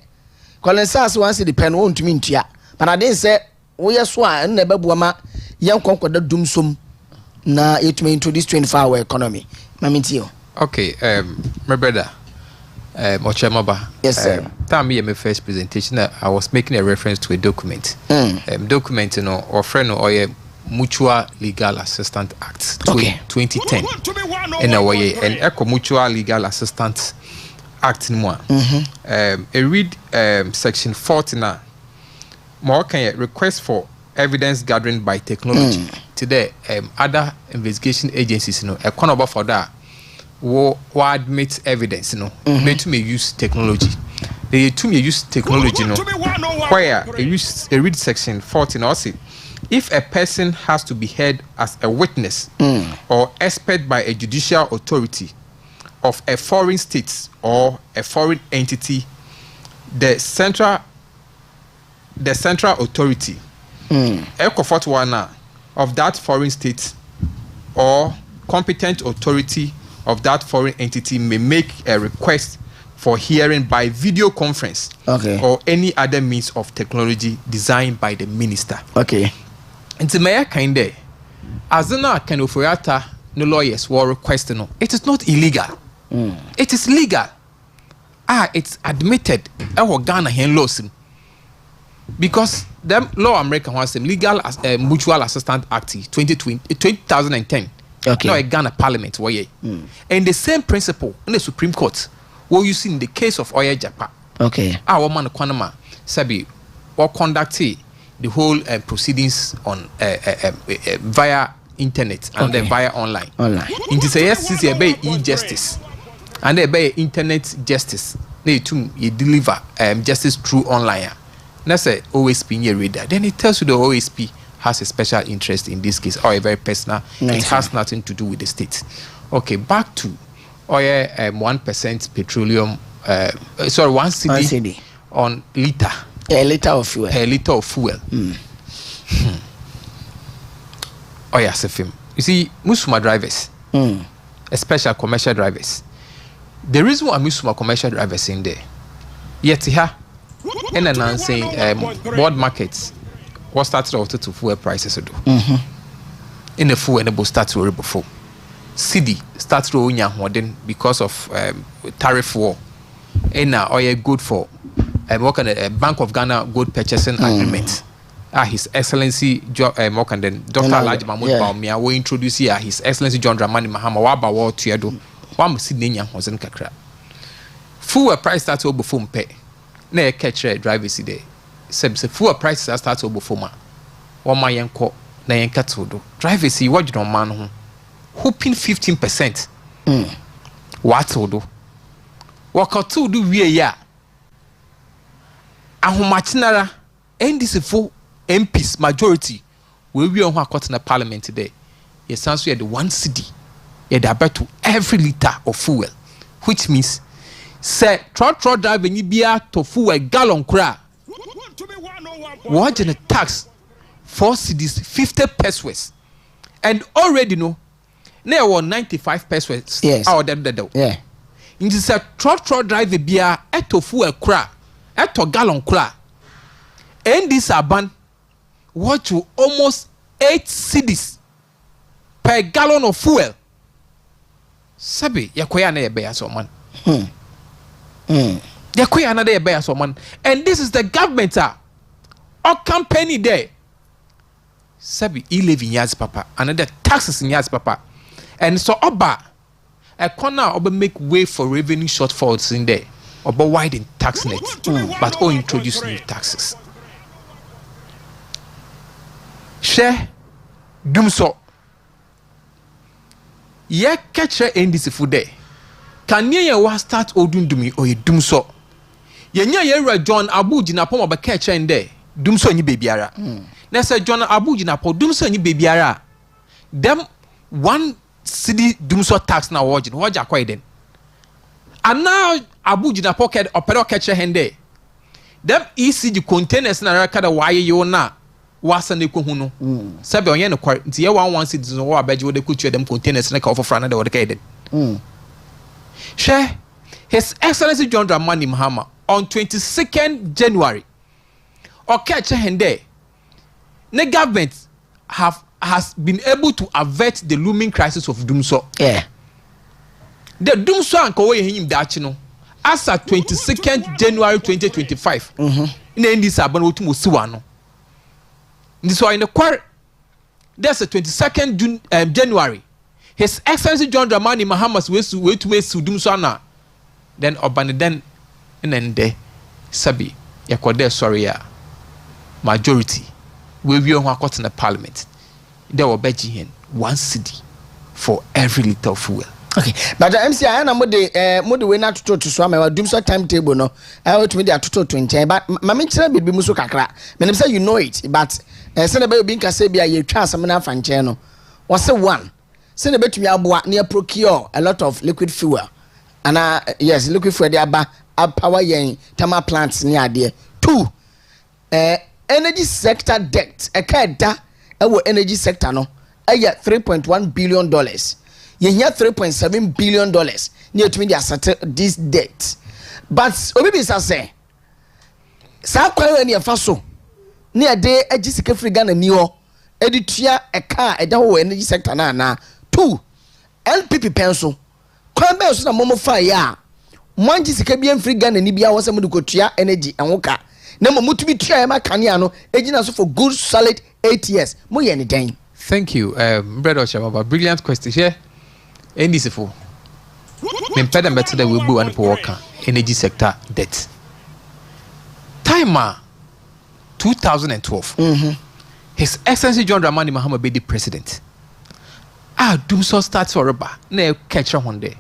Colensas once the pen won't mean to ya. But I didn't say, we are swan, never buama, young conquer the doomsum. Na it may introduce 24-hour economy. Mamitio. Okay, my brother, Okyeremaba. Yes, sir. Time me my first presentation, I was making a reference to a document. Document, you know, or friend or a Mutual Legal Assistance Act 2010. And Echo Mutual Legal Assistance Act in one. Read section 49. More can request for evidence gathering by technology. Today, other investigation agencies, you know, a corner for that will admit evidence, you know, they to may use technology. They to may use technology, you know, where a read section 14 also If a person has to be heard as a witness or expert by a judicial authority of a foreign state or a foreign entity, the central authority of that foreign state or competent authority of that foreign entity may make a request for hearing by video conference or any other means of technology designed by the minister. Nti me kind as na kan oforiata no lawyers were requesting no, it is not illegal. It is legal. It's admitted Ghana hen laws because them law American was legal as a mutual assistance act 2010. No, a Ghana parliament and the same principle in the Supreme Court what you see in the case of Oya Japa. Our man Kwanama Sabi or conducted the whole proceedings on via internet and then via online. It is a yes, e-justice and they by internet justice. They too you deliver justice through online. That's a OSP near reader. Then it tells you the OSP has a special interest in this case or a very personal. It has nothing to do with the state. Okay, back to oil 1% petroleum. 1 cedi on liter. A liter of fuel. A liter of fuel. Oh yes, a film. You see, Musuma drivers, especially commercial drivers. The reason why Musuma commercial drivers in there, yet here, and then saying board markets, what started out to fuel prices do. In the fuel and the start to before. CD starts to own because of tariff war. And now oil good for work on a Bank of Ghana gold purchasing agreement. His Excellency Dr. Alhaji Mahmoud Bawumia will introduce here His Excellency John Dramani Mahama Waba War Tuedo. One Sydney was in Accra. Fuel price starts over before pay. Na catch driver see there. Fuel price starts over before ma. One my yanko na yanka todo. Driver see what you don't man hoping 15%. What to do? What to do we ya? Ahomachinara NDC for MPs majority we on court in the parliament today. Yes, answer the 1 cedi. Yeah, they about to every liter of fuel, which means say trotro drive ni bia to fuel a gallon cra. What in a tax 4 cedis 50 pesos, and already know now 95 pesos. Yes. Yeah. In this trotro drive bia to fuel cra. Eto gallon kula. And this aban what to almost 8 cedis per gallon of fuel. Sabi yakoya na yebe asoman. Yakoya na yebe asoman. And this is the government or company there. Sabi e-levy nyaz papa. Another taxes nyaz papa. And so oba a corner oba make way for revenue shortfalls in there. About widen tax net, but all introduce new taxes. Share dumso. Ye catch NDC food there. Can ye wa start odundumi or ye dumso? Ye nya John Abu Jinapo ba catch in there. Dumso ni babyara. Na say John Abu Jinapo dumso ni babyara. Them 1 cedi dumso tax na wajin. Waja kwa den. And now Abu Jina pocket or pedo catcher hende. Them ECG containers na record why you na was an equal. Sabi on yen quite the 1 citizens or bed you could them containers na for front of the Share His Excellency John Dramani Mahama on 22nd January or catcher hende. The government has been able to avert the looming crisis of Dumso. Yeah. The Dumso and Kowe him dachino as at 22nd January 2025. In this abano to Musiwano. This was in the quarter. There's a 22nd January. His Excellency John Dramani Mahama's way to Dumsona. Then Obaneden and then de Sabi Yakode sorry majority. We will have got in the parliament. There were begging 1 cedi for every liter of fuel. Okay, but MC I na mode we na toto to so am doom so timetable no I want me dey toto to nchen but mama kire bibi mu so kakra me say you know it but say na be obi nka say bia ye twa asem na afa nchen no was one say na betumi aboa na procure a lot of liquid fuel and yes liquid fuel dey aba power yen thermal plants ni ade. Two energy sector debt da energy sector no 3.1 billion dollars. You hear $3.7 billion near to me they settle this debt. But obi say sa kwa ni afaso near day ejisike free Ghana ni ho editua a car e da energy sector na. Two NPP penso kwa be so na momo fa ya mo jisike bi free Ghana ni bia wo se mo de kotua energy enwoka na mo mutumi tua e ma kania no ejina so for good solid 8 years mo ye ni den. Thank you brother Okyeremaba, brilliant question here. NDC for me better that we go and work energy sector debt. Timer 2012. His Excellency John Dramani Mahama be the president. Doom so starts for rubber. Na catch one day.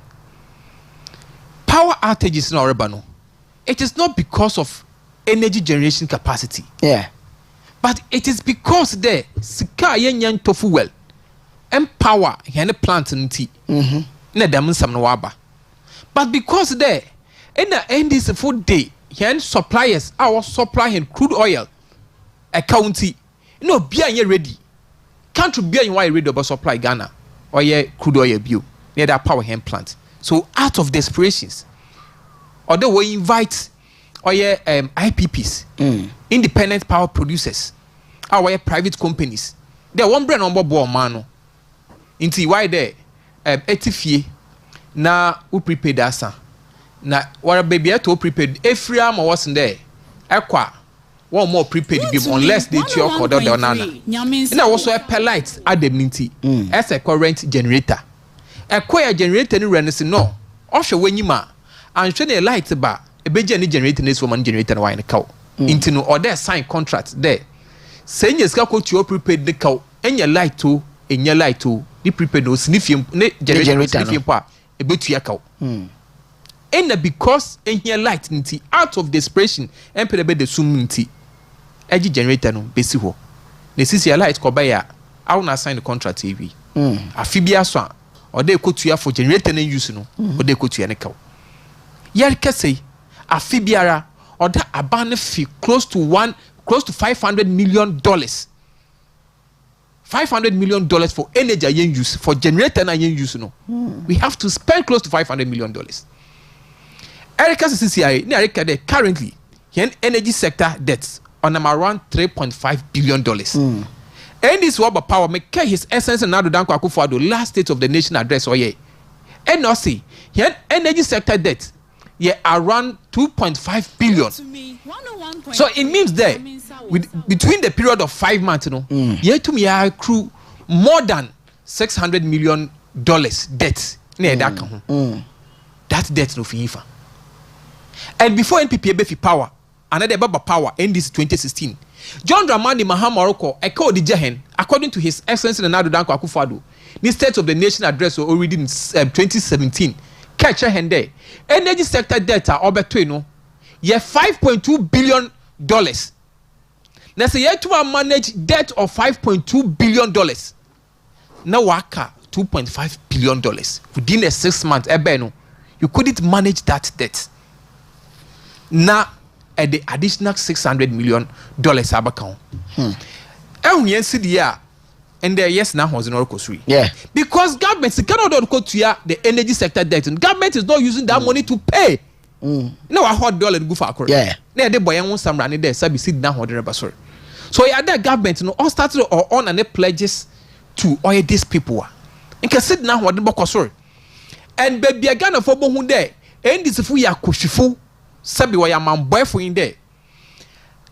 Power outages in Oreba no. It is not because of energy generation capacity. Yeah. But it is because there sika yen tofu well. Empower here plant nti na dam nsam no waba but because there in the end is food day here suppliers our supply and crude oil county no bia ye ready country bia you why ready about supply Ghana or ye crude oil bio near that power hand plant. So out of desperations or they will invite or ye IPPs independent power producers our private companies they one brand number bo man inti why there etifie na we prepaid asa na wara baby to prepaid every am was there ekwa one more prepaid be unless they to your corridor nana na also a pelite ademnity as a current generator ekwa generator ni renese no ohwe wanyima anhwe na light ba ebeje ni generator na so man generator na wine cow inti no order sign contract there senye ska ko to your prepaid the cow enya light to enya light to the prepaid no snifiem ne generator snifiem pa ebetu yakaw and because in here light nti out of desperation empelebe de sum nti egi generator no besi ho na sisi light ko ba ya aw na sign the contract evi afibia so a ode ekotua for generator na use no ode ekotua ne kaw yar kase afibiara ode abane fi close to $500 million. $500 million for energy yen use for generator na yen use no. We have to spend close to $500 million. Erica CCI ni Erica de currently yen energy sector debts on around $3.5 billion. And this what power make his essence and now danko akufo-addo last state of the nation address or ye. And now see yen energy sector debt ye around $2.5 billion. So it means that between the period of 5 months, you know, ye to me accrue more than $600 million debt. That debt no FIFA. And before NPP be power, another baba power in this 2016. John Dramani Mahama Oroko echo the Jehen, according to His Excellency Nana Danko Akufo-Addo, the State of the Nation address already in 2017. Catch a hand there. Energy sector data obeto ye $5.2 billion. Now say you to manage debt of $5.2 billion. Now waka $2.5 billion within a 6 months. You couldn't manage that debt. Now at the additional $600 million abakon. And there yes now was in Orokosri. Yeah. Because government cannot go to the energy sector debt. And government is not using that money to pay. No, a hot dollar go for Accra. Yeah. Now the boy wants some running there. So be sit down the sorry. So yeah, that government all started or on and they pledges to all these people. And can sit down what the book sorry. And baby again for who there. And this if we are kushifu, sabi wa ya man boy for in there.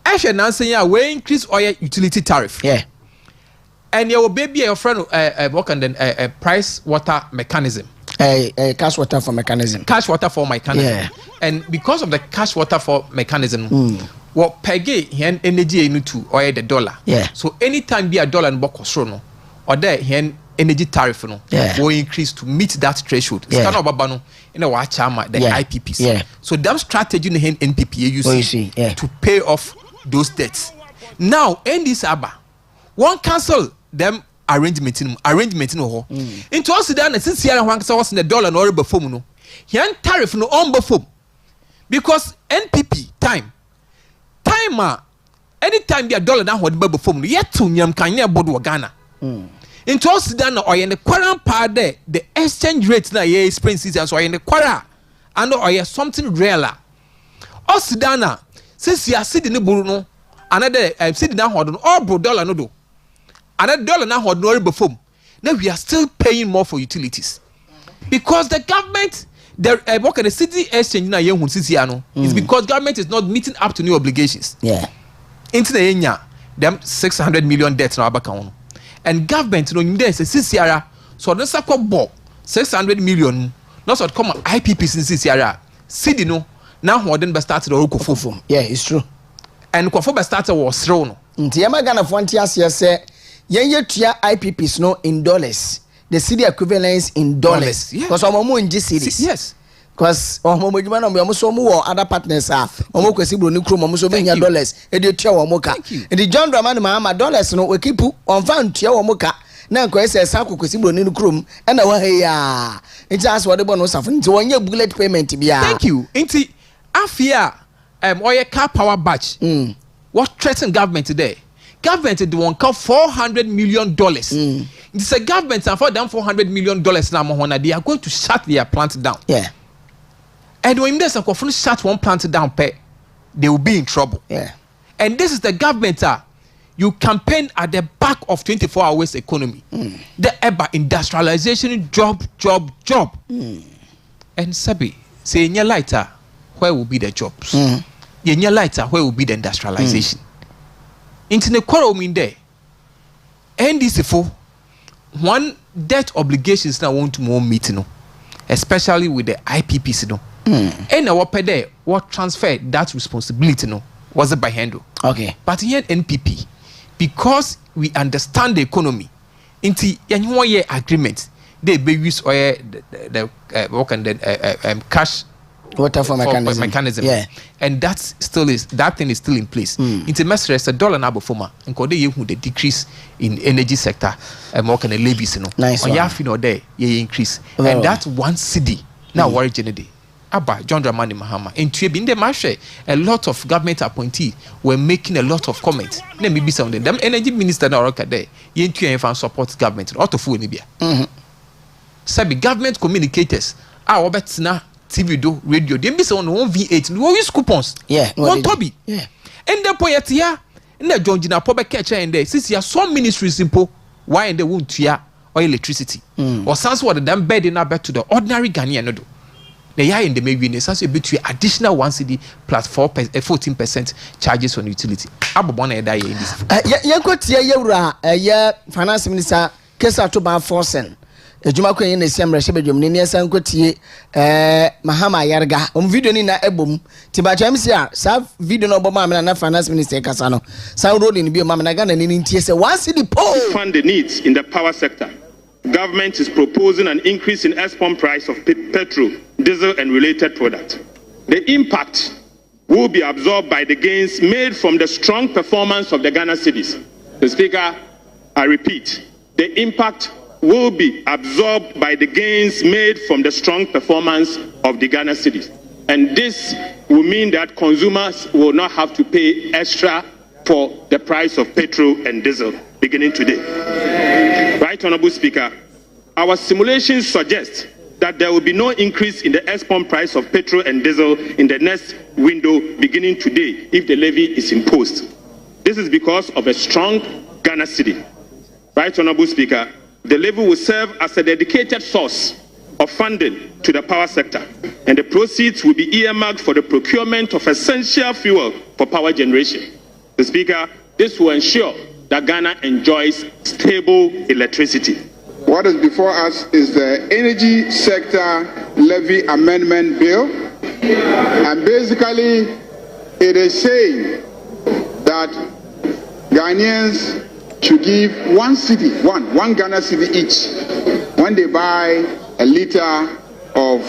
I should now say we increase oil utility tariff. Yeah. And your baby, your friend, work on the price water mechanism. Cash water for mechanism. Cash water for mechanism. Yeah. And because of the cash water for mechanism, what peggy energy into oil the dollar. Yeah. So anytime be a dollar and box no, or there energy tariff no will increase to meet that threshold. It's kind of babano in a watch the IPPs. So that strategy in the NPP you see to pay off those debts. Now NDC Aba one cancel them arrangement no ho. Into us then since here one was in the dollar no before no. Yan tariff no on before because NPP time anytime the dollar now what before no yet to nyam kan near board Ghana. Into us then or in the current part there the exchange rate na ye expenses so in the quarter and or something realer. Us Dana since you are sitting in the Bruno another sitting down hold on all bro dollar no do another dollar now hold no before now we are still paying more for utilities because the government the work at the city exchange na yen since no is because government is not meeting up to new obligations into the enya them 600 million debt na abaka on and government no there is a CCR so the sako ball 600 million not so come IPP since CCR city no now hold be started or go fofom it's true and kwafo be started was throw no nti yema Ghana frontier say yen yetua IPPs no in dollars the city equivalence in dollars because omo nji cities yes because omo modjuma na omo so mo other partners omo kwesi bro ni krom omo so be nya dollars e dey tua omo ka the John Dramani Mahama dollars no we keep on fan tua omo ka na nko ese sa kwesi bro ni krom e na wa he ya nti as wo de bo no safo nti wonye bullet payment bia thank you nti afia oye car power batch what threaten government today government they won't count $400 million it's a government and for them $400 million now they are going to shut their plant down and when there's a shut one plant down they will be in trouble and this is the government you campaign at the back of 24 hours economy the ever industrialization job and Sabi say in your lighter where will be the jobs in your lighter where will be the industrialization into the quarrel mean there NDC for one debt obligations now want to more meet no especially with the IPPs no and our pay there what transfer that responsibility no was it by handle but here NPP because we understand the economy into one year agreement they be use the cash water for mechanism. And that thing is still in place. Into mesres a dollar now before and could they the decrease in energy sector and more kind of levies nice on ya fin or day ye increase and that one city now worry day Abba John Dramani Mahama in the marche a lot of government appointees were making a lot of comments let me be some of them energy minister now rock there ye support government out of food Libya sabi government communicators now TV do radio they be say on V8 we use coupons one toby and the point here in the John Gina Pobe catcher and there since you are some ministries simple why and they won't hear or electricity or sans what the damn bed in back to the ordinary Ghanaian no do they are in the maybe as a between additional 1 cedi plus 14% charges on utility abobona die in this yankotia yewura finance minister Kesa to ban forcen ejuma ko yin na siamra hye bedwom ne ne san kotie Mahama Yarga video ni na ebom ti ba cham sia sa video no boma na finance minister kasa no san road ni bi ma na Ghana ni ntie se 1 cedi po fund the needs in the power sector. Government is proposing an increase in export price of petrol, diesel and related products. The impact will be absorbed by the gains made from the strong performance of the Ghana cities. The Speaker, I repeat, the impact will be absorbed by the gains made from the strong performance of the Ghana cities. And this will mean that consumers will not have to pay extra for the price of petrol and diesel beginning today. Right, Honorable Speaker, our simulations suggest that there will be no increase in the export price of petrol and diesel in the next window beginning today if the levy is imposed. This is because of a strong Ghana cedi. Right, Honorable Speaker, the levy will serve as a dedicated source of funding to the power sector, and the proceeds will be earmarked for the procurement of essential fuel for power generation. The Speaker, this will ensure that Ghana enjoys stable electricity. What is before us is the Energy Sector Levy Amendment Bill, and basically it is saying that Ghanaians should give 1 cedi, one Ghana cedi each when they buy a liter of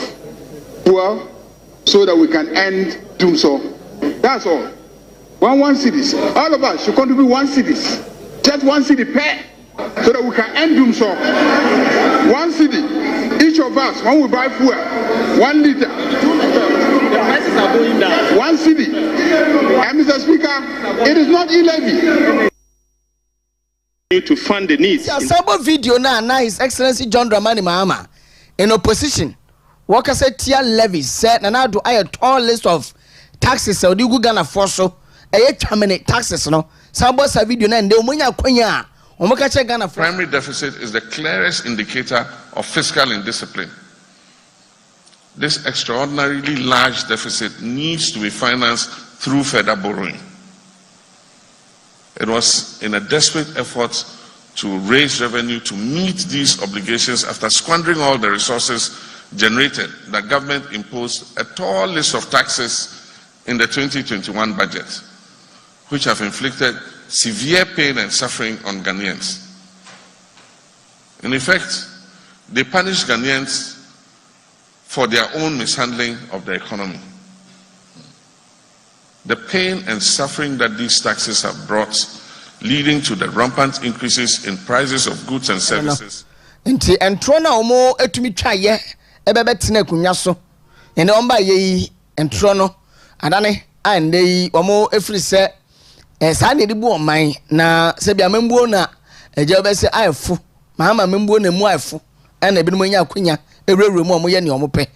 fuel, so that we can end doom so. That's all. 1 cedis. All of us should contribute 1 cedis. Just 1 cedi per, so that we can end doom so. 1 cedi. Each of us, when we buy fuel, 1 liter. The prices are going down. 1 cedi. And Mr. Speaker, it is not e-levy. To fund the needs. A sample video now His Excellency John Dramani Mahama in opposition. Workers said tier levies said and now do I a tall list of taxes so do Ghana for so a terminate taxes no. Sample sa video na and they munya kwenya. Omokache Ghana for primary deficit is the clearest indicator of fiscal indiscipline. This extraordinarily large deficit needs to be financed through further borrowing. It was in a desperate effort to raise revenue to meet these obligations after squandering all the resources generated that government imposed a tall list of taxes in the 2021 budget, which have inflicted severe pain and suffering on Ghanaians. In effect, they punish Ghanaians for their own mishandling of the economy. The pain and suffering that these taxes have brought, leading to the rampant increases in prices of goods and services. Nti entro na omo etumi twaye ebebetena kunwa so. Ene omba ye entro no adane ande yi omo efiri se sa na edibu oman na se bia membuo na eje obese ayefu mahama membuo na mu ayefu ena ebi no nya akunya ewrewre mu omo ye ne omo pe.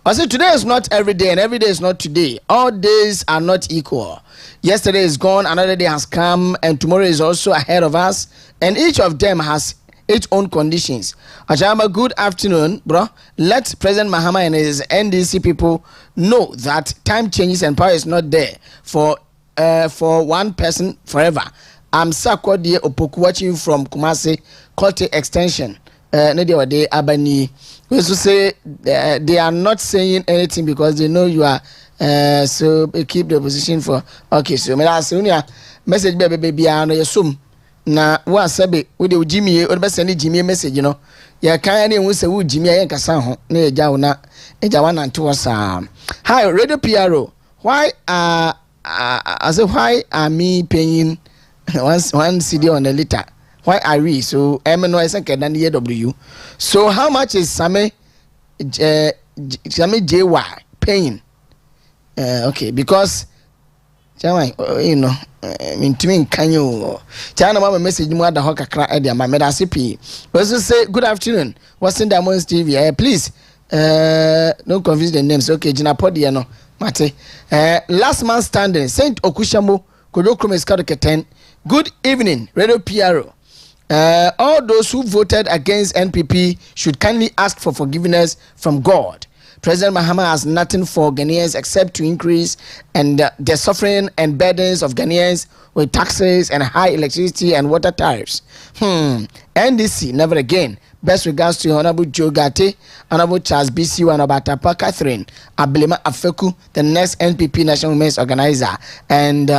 I say today is not every day and every day is not today. All days are not equal. Yesterday is gone, another day has come, and tomorrow is also ahead of us, and each of them has its own conditions. Okyeremaba, good afternoon, bro. Let President Mahama and his NDC people know that time changes and power is not there for one person forever. I'm Takoradi Opoku watching from Kumasi, Kote Extension. They Abani. We also say they are not saying anything because they know you are. So keep the position for okay. So me last message baby ano yesum na wa sabe we de Jimmy o be send Jimmy message no ya kan na ehun se wo Jimmy ya nkasa ho na eja wo na eja wa nante wo sa. Hi Radio PRO, why I say why are me paying one CD on a liter? Why are we so MNO is KW? So how much is Same JY paying? Okay, because you know, can you China mama message mu ada ho kakra e dia ma me da CP. Also say good afternoon. What's in Diamonds TV? Please don't confuse the names. Okay, Gina Podia no. Mate. Last man standing, Saint Okushamo, Kodokrum Skadoketen. Good evening, Radio PRO. All those who voted against NPP should kindly ask for forgiveness from God. President Mahama has nothing for Ghanaians except to increase and the suffering and burdens of Ghanaians with taxes and high electricity and water tariffs. NDC, never again. Best regards to Honorable Joe Gate, Honorable Charles BC, and Abatapa Catherine, Ablema Afeku, the next NPP National Women's Organizer, and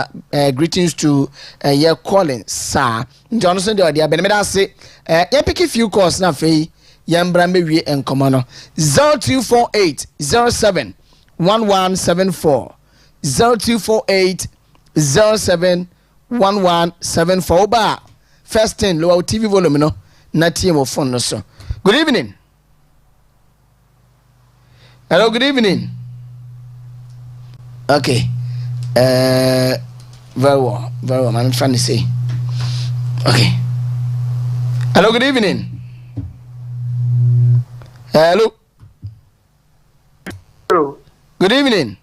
greetings to your calling, sir. Johnson, the idea, but say, pick a few calls now, Faye. Yambrambe we en komano 0248 07 1174 0248 07 1174 ba first 10 low TV volume no na team of phone no so. Good evening. Hello, good evening. Okay. Very well, I'm trying to say. Okay. Hello, good evening. Hello. Hello. Good evening.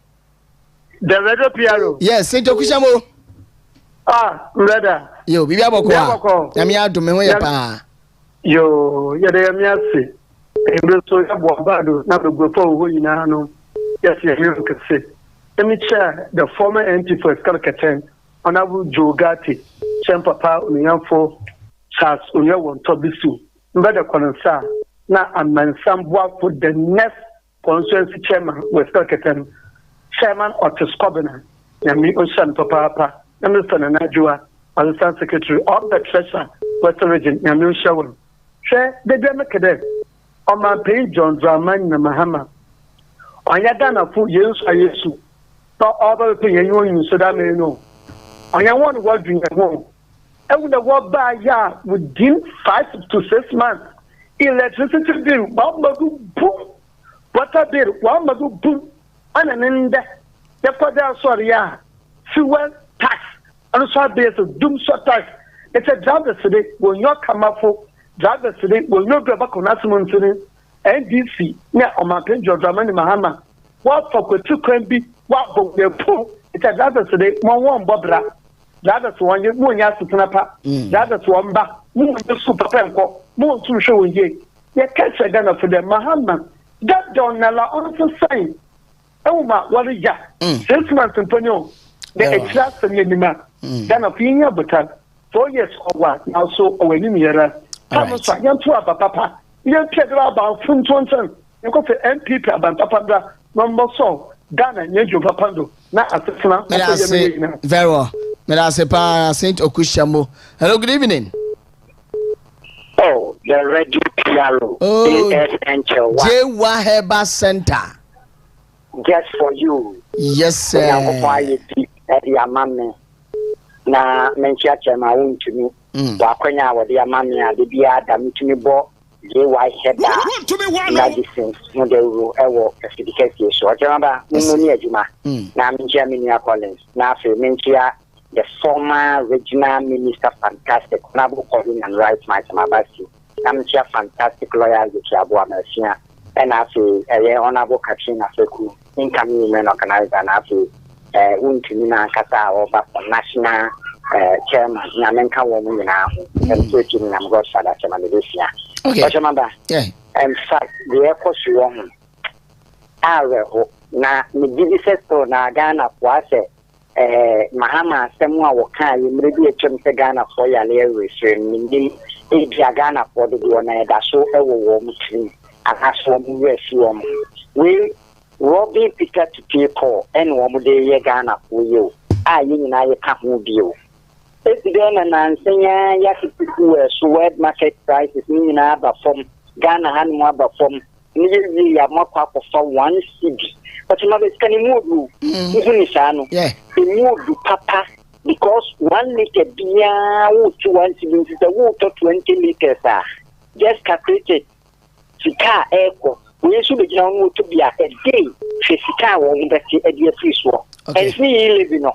The Radio PRO. Yes, Saint Okushamo. Brother. Yo, bibi aboko. Yami adu me hoye pa. Yo, ye de yami ase. Ebe so ya bo bado na be go for ho yina no. Yes, you hear me say. Let me share the former MP for Skadoketen, Honorable Joe Gate, Papa Unyanfo, Charles Unyawo Tobisu. Mbada konsa na amansambwa for the next constituency chairman with Skadoketen, Chairman Otis Kobina, Yami Oshan Papa, Minister Najua, Assistant Secretary of the Treasurer, Western region, Yamu Shawan. Share the Democrat on my page, John Draman and Mahama. On Yadana for years, I used to. Not all opinion you so that may know. On your one word at home. I would have walked by ya within 5 to 6 months. Electricity bill, one boom. Water bill, one boom. And an end. The father, sorry, fuel tax. And so there's a doom so tax. It's a driver today will not come up for drivers today will not go back on Asmon today. NDC, near Oman Mpuntuo, Dramani Mahama. What for the 2 can be what for the pool? It's a driver today, one Bobra. Drivers one, you won't ask to Tanapa. Drivers one back, moon the super penco, moon to show ye. You catch a gun for the Mahama. That don't allow also sign. Oh, what is that? 6 months in Pano. The exact same then of Pina Butan. 4 years or what? Now so when you hear Come on, young papa. You take about from Johnson. You go to MP about Papa, number so. Ghana, you Papando. Not as a very well. Melasepa Saint Okushambo. Hello, good evening. Oh, the Radio Piano. Oh, Enchill. Waheba Center. Just for you. Yes, sir. Na menchia chema wontu mi wakwanya wode amame ade bia da mitumi bo je why header na distance no de ro ewo certificate so Okyeremaba no ni adwuma na menchia Minia Collins na afi menchia the former regional minister fantastic honorable Calling and Rights Mabasi na menchia fantastic lawyer Abo Amasia and afi honorable Katrina Feku incoming women organizer na afi untumi na kasa over national chairman na menka wo mu na and taking na Godfather chairman Malaysia. Okay. Okyeremaba. Yeah. In fact, the ekosu wo ho na me give sector na Ghana kwa se Mahama asemu a wo kan yi mre bi etwem se Ghana for ya le resre ndim e bia Ghana for do na da so ewo wo mu tiri akaso mu resi wo mu we Robbie Peter to people and one day ye Ghana for you. Ah, you and I can't move you. It's then and saying, yes, it's web market prices, meaning about from Ghana and more about from nearly a more papa for 1 city. But you know, it's can move you. Yeah, move papa because 1 liter beer to 1 city is the water 20 liters. Just calculated. Sika echo. We should be going to be a day. Fisika will invest a dear free swap. And see living no.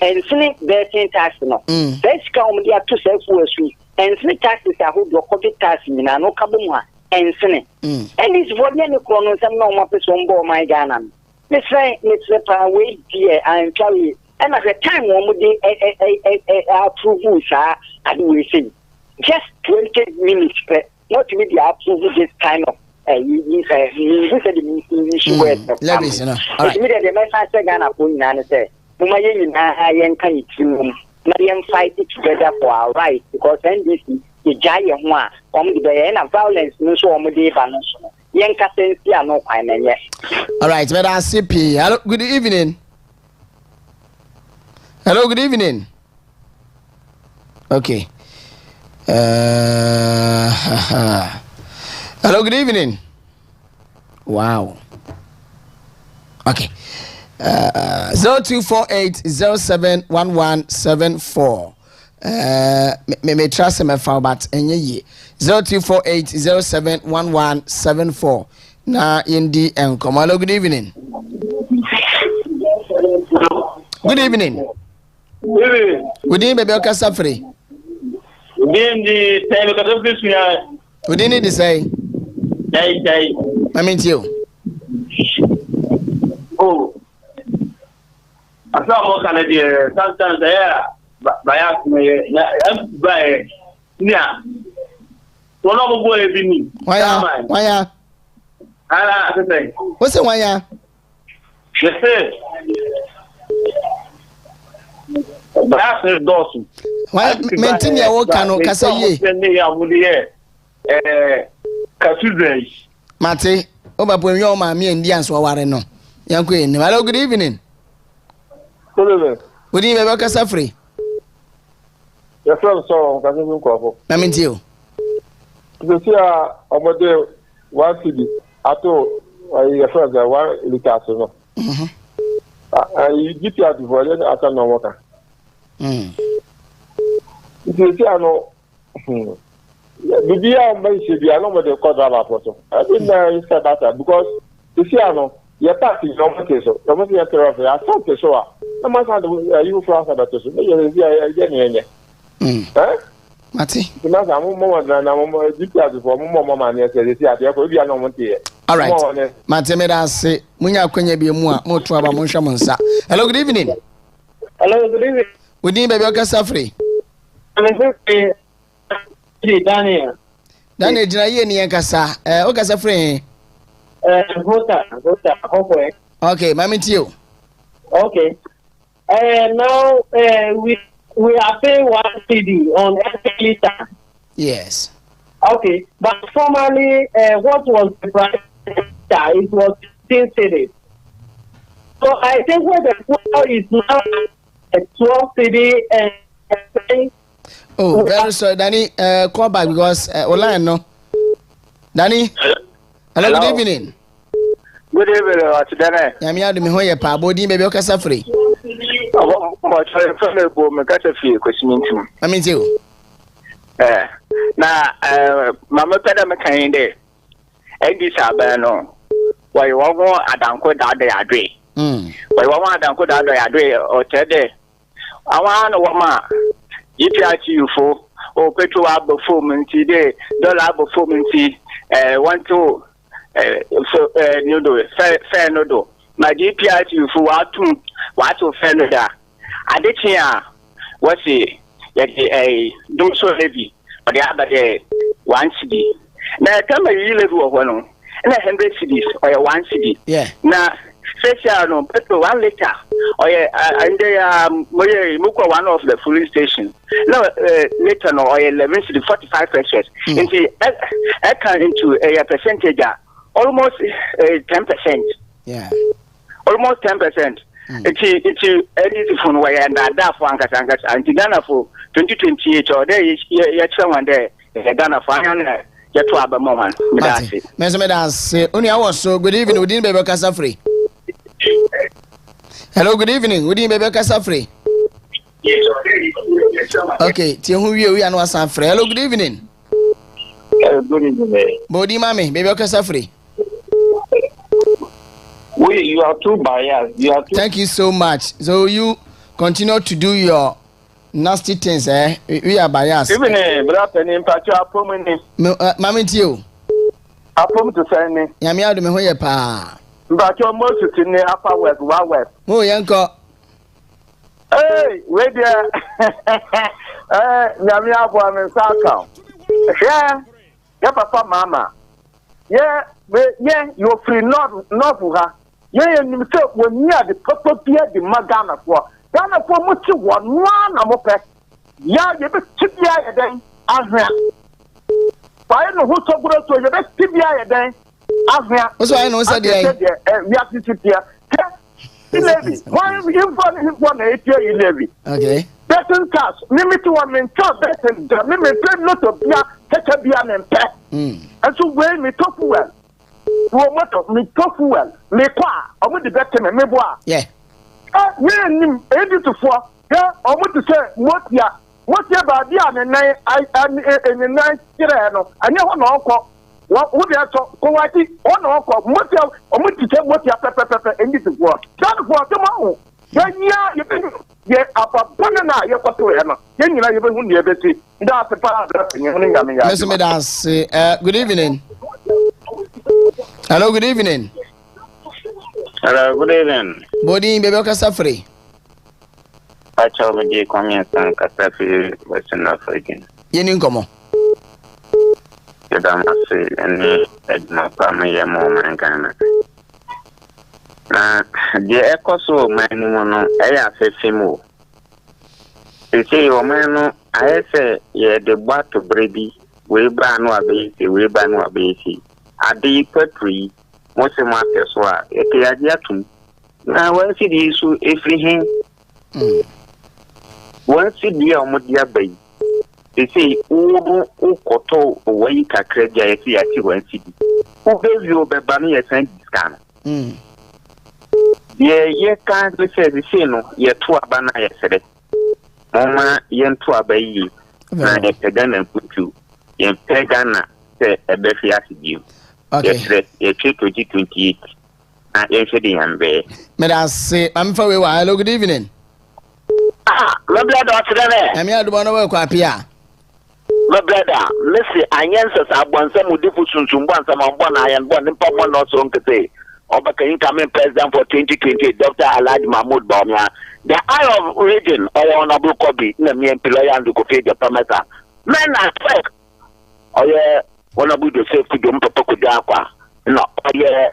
And snake betting tax no. Let's come there to self worship. And snake taxes are who do COVID tax in no cabuma. And snake. And it's what any chronos and no more person bore my Ghana. Let's say, let's wait here and carry. And at the time, one would approve, sir, and we say just 20 minutes, not to be the approval this kind of. Let me see now. All right. The message Ghana put na say, "Umaye na yen kan itim, na yen fight together for our rights because NDC the giant one, the violence no so dey ban so. Yen ka sense no kwan na ye." All right, but I CP. Hello, good evening. Hello, good evening. Okay. Hello, good evening. Wow. Okay. 0248071174. Me trust me for but enye ye. 0248071174. Na indi enkom. Hello, good evening. Good evening. Good evening, baby. Okasa free. Good evening, time ka do ya. Good evening, this say. Dai. I mean you. Oh. Asa mo kana de sometimes baya me na buy nia. Wono mo boy bi ni. Why ya? Ala say. What's the why ya? Yes sir. Baya dosu. Why maintain your work no kasa ye. Katudres. Mate, obapo nyo ma mi ndi anso ware no. Yanko ni. Hello, good evening. Hello. Good evening, Baba Kasafri. Your friend saw Kasim Kwafo. I mean, you. You see, Omode, 1 city. I told your friends that 1 liter. You get your divorce, I can know what. You see, I know. The dear mentioned the anomaly called that photo. I didn't know that because you see, I know. Your party is not okay, so I'm not going to I thought the show. No matter you France about this. Mati. All right. Mati, me da say, munya kwenye bi mu a mo to aba mo hwa mo nsa. Hello, good evening. Hello, good evening. Good evening, baby. Okasa free. Daniel. Daniel, jina ye ni yankasa. Okasa free. Voter, hopefully. Okay, mami tio. Okay. Now we are paying 1 CD on every liter. Yes. Okay, but formerly, what was the price? It was 15 CD. So I think what the quota is now 12 CD and. Oh, very sorry, Danny. Call back because online no. Danny. Hello, good evening. Good evening, Dane. Yami adu me hoye pa bodi baby okasa free. I'm trying to go me catch a few questions. I mean you. Na mama peda me kan de. Endi sabe no. Why you want adanko da de adwe. Why you want adanko da de adwe o tede. Awan no ma. Yipiachi you for o petrol abofo menti de dollar abofo menti want to no do fair no do my GPI you for what to fair no da adechia what say a do so heavy or the other day 1 CD na come you level of one and 100 CDs or 1 CD yeah na special no petrol 1 liter or and they one of the filling station no later no or 11 CD 45 pesos into I can into a percentage almost 10%. Yeah. Almost 10%. It's a phone way and that for Ankas and Ghana for 2028 or there is yet someone there. Ghana for yet to have a moment. Mesmedas, only I was so good evening within Baby Casa Free. Hello, good evening within Baby Casa Free. Okay, Tihu, we are no San Free. Hello, good evening. Good evening. Body Mammy, Baby Casa Free. You are too biased. Thank you so much. So you continue to do your nasty things, eh? We are biased. Even brother, impact your prominence. Mammy Tio. I promise to send me. Yami out of me hoye pa. But your most in the upper west, one west. Oh, yanko. Hey, wait there. Yami out of South. Yeah, papa, mama. Yeah, you're free not for her. Yeah, you say when you are the purple beer, the Magana for Ghana for much one amope. Yeah, you be tibia a day, Azra. I know who so good to your best tibia a day, Azra. Also, I know said, we have to sit here. Why are you for 1 8 year levy? Okay. Person cash, limit to 1 minute, person, limit not to be a beer and pet. And so, when me talk well. Me talk well. Me qua, I want the better me bois. Yeah. We able to for. Yeah, I want to say what ya about the and the night no. And you want what would you talk? Go at it. What ya? I want to say what ya pepper and this is what. That for tomorrow. Yeah, apa banana ya kwa to eno. Yen nyina ye be hu ne beti. Nda se pa adra nyene ngame ya. Mr. Medas, good evening. Hello, good evening. Hello, good evening. Body baby okasa free. Acha obeje kwame san kasa free Western African. Yeni nkomo. Yada mase eni edna pa me ye mo mangana. Na die ekoso manu mo no eya fefimo. Ese o manu ayese ye de bato brebi we ba no abesi. Adi petri mo se ma peso a e ke adia tum. Na wa si di su efrihin. Wa si di o mo dia bai. They say, oh, koto, way kakre, I see, I see one city. Who gave you a banner sent scan? Yeah, can't say the same, yet to a banner yesterday. Mama, yen to a bay, and a pagan and put you, yen pagana, say a beffy acid you. Okay, a 2028. Madam, say, I'm for a while. Good evening. My brother, I'm here to want to work up here. My brother, listen, I answer some different from one, some one I am born in Papa, not so to say. Obaka incoming president for 2020, Dr. Alad Mahmoud Bamia. The eye of region, or honorable Kobe, Nami employer and the Kofi the Pamata. Men are fake. Oh, yeah, honorable the safety don't Papa Kudakwa. No, oh, yeah.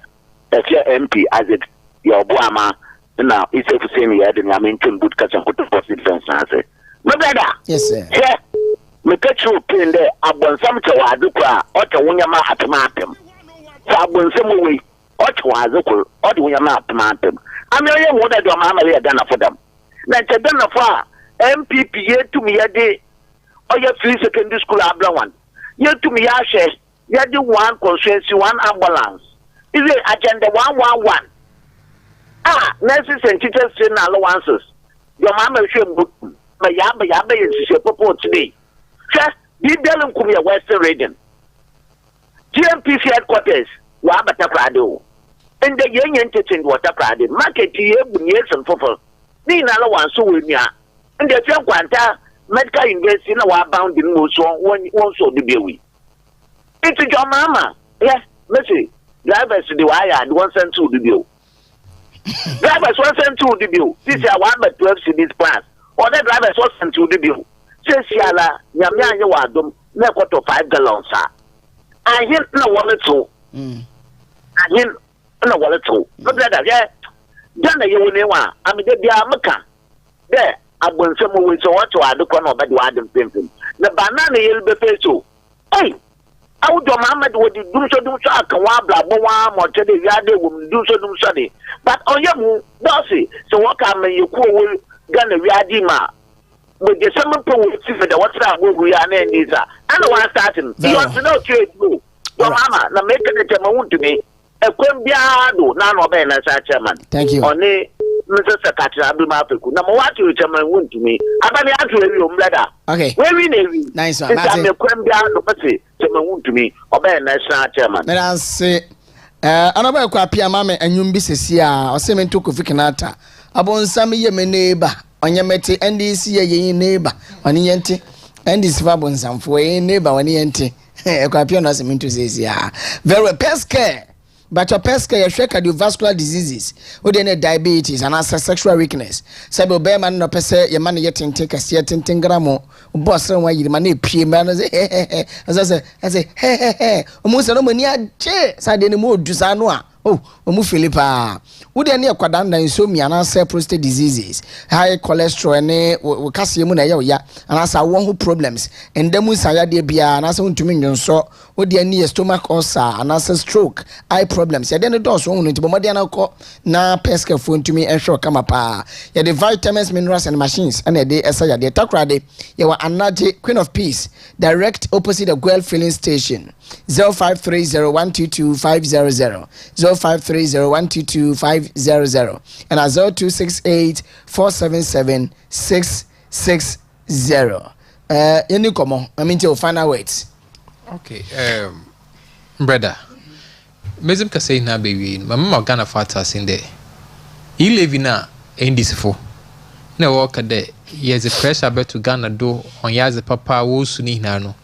If you're MP as it your Buama now it's a same year than I'm in good catch and put the positive answer. My brother, yes, sir. Yeah, me catch you pin there. I want some to Aduka or to Winyama at Martin. So I want some way or to Azuku or to Winyama at Martin. I'm a young one that your mamma are done for them. That's a done for MPPA to me a day or your 3 secondary school abla one. You to me, I share, you do one constituency, one ambulance. Is it agenda 111? Nurses and teachers in allowances. Your mama should book my yabba is your purpose today. Just be dealing with your Western region. GMPC headquarters, Wabba Takoradi. And the young entity in Takoradi. Market here, years and for Nina allowance with me. And the young quanta, medical invest in our bound in Muso, one also the baby. It's your mama. Yes, Messi. Drivers to the wire, 1 cent to the bill. Drivers 1 cent to the bill. This is 1 by 12 cities class. Or the drivers 1 cent to the bill. Says Yala, Yamia Yawadum, never to 5 gallons. I hit no wallet too. I hit no wallet too. But that, yeah, done the Yunewa. I mean, the Amaka. There, I want some way to what to Adukon or Bedwadam Pimpin. The banana will be paid to. Hey! I would Muhammad would do so Kawabla, Boam, or Teddy Yade would do so. But on your Dossi, so what can you call Ghana Yadima? But the summer pool with the what's that we are in these. I don't want to start him. You want to know trade blue. Your mama, now make it a Tamaun to me. A Quimbiado, none of them as a chairman. Thank you. Only Mr. Sakatra Abimapiku. Number what you chairman wound to me. I'm going to your brother. Okay. Where we name nice one. I'm a Quimbiado, chairman to me. Obey national chairman. Let us say, another Quapia Mamma and Yumbi Sia, or Semen took of Vicanata. Upon some year, my neighbor, on your meti, and this year, ye neighbor, on Yenti, and this Vabons and for a neighbor on Yenti. A Quapian has mean to say, yeah. Very pest care. But your pest care, your cardiovascular diseases, or then diabetes and also sexual weakness. Sabo Bearman no pese, your money yet in take a certain gramo, boss and why you money pay man as I say, hey, almost a Romania chair, side any more Jusanoa. Oh, Omu Philippa. Would any quadanda insomnia and answer prostate diseases, high cholesterol, and Cassiamuna ya, and answer one who problems, and then we say, dear Bia, and answer to me, so, would the near stomach ulcer, and answer stroke, eye problems. Then the doors won't into Modiana call na pesca phone to me and show come up. Yeah, the vitamins, minerals, and machines, and a day as I did Takoradi, you were Anaji, Queen of Peace, direct opposite the Guel filling station. 0530-122-500 0530-122-500 and 0268-477-660. Any come I mean to final words. Okay, brother. Mesem ka say na baby, mama Ghana fatas in there. He live na indisfo. Na work there. Yes, a pressure bet to Ghana do on yaze papa wo suni na no.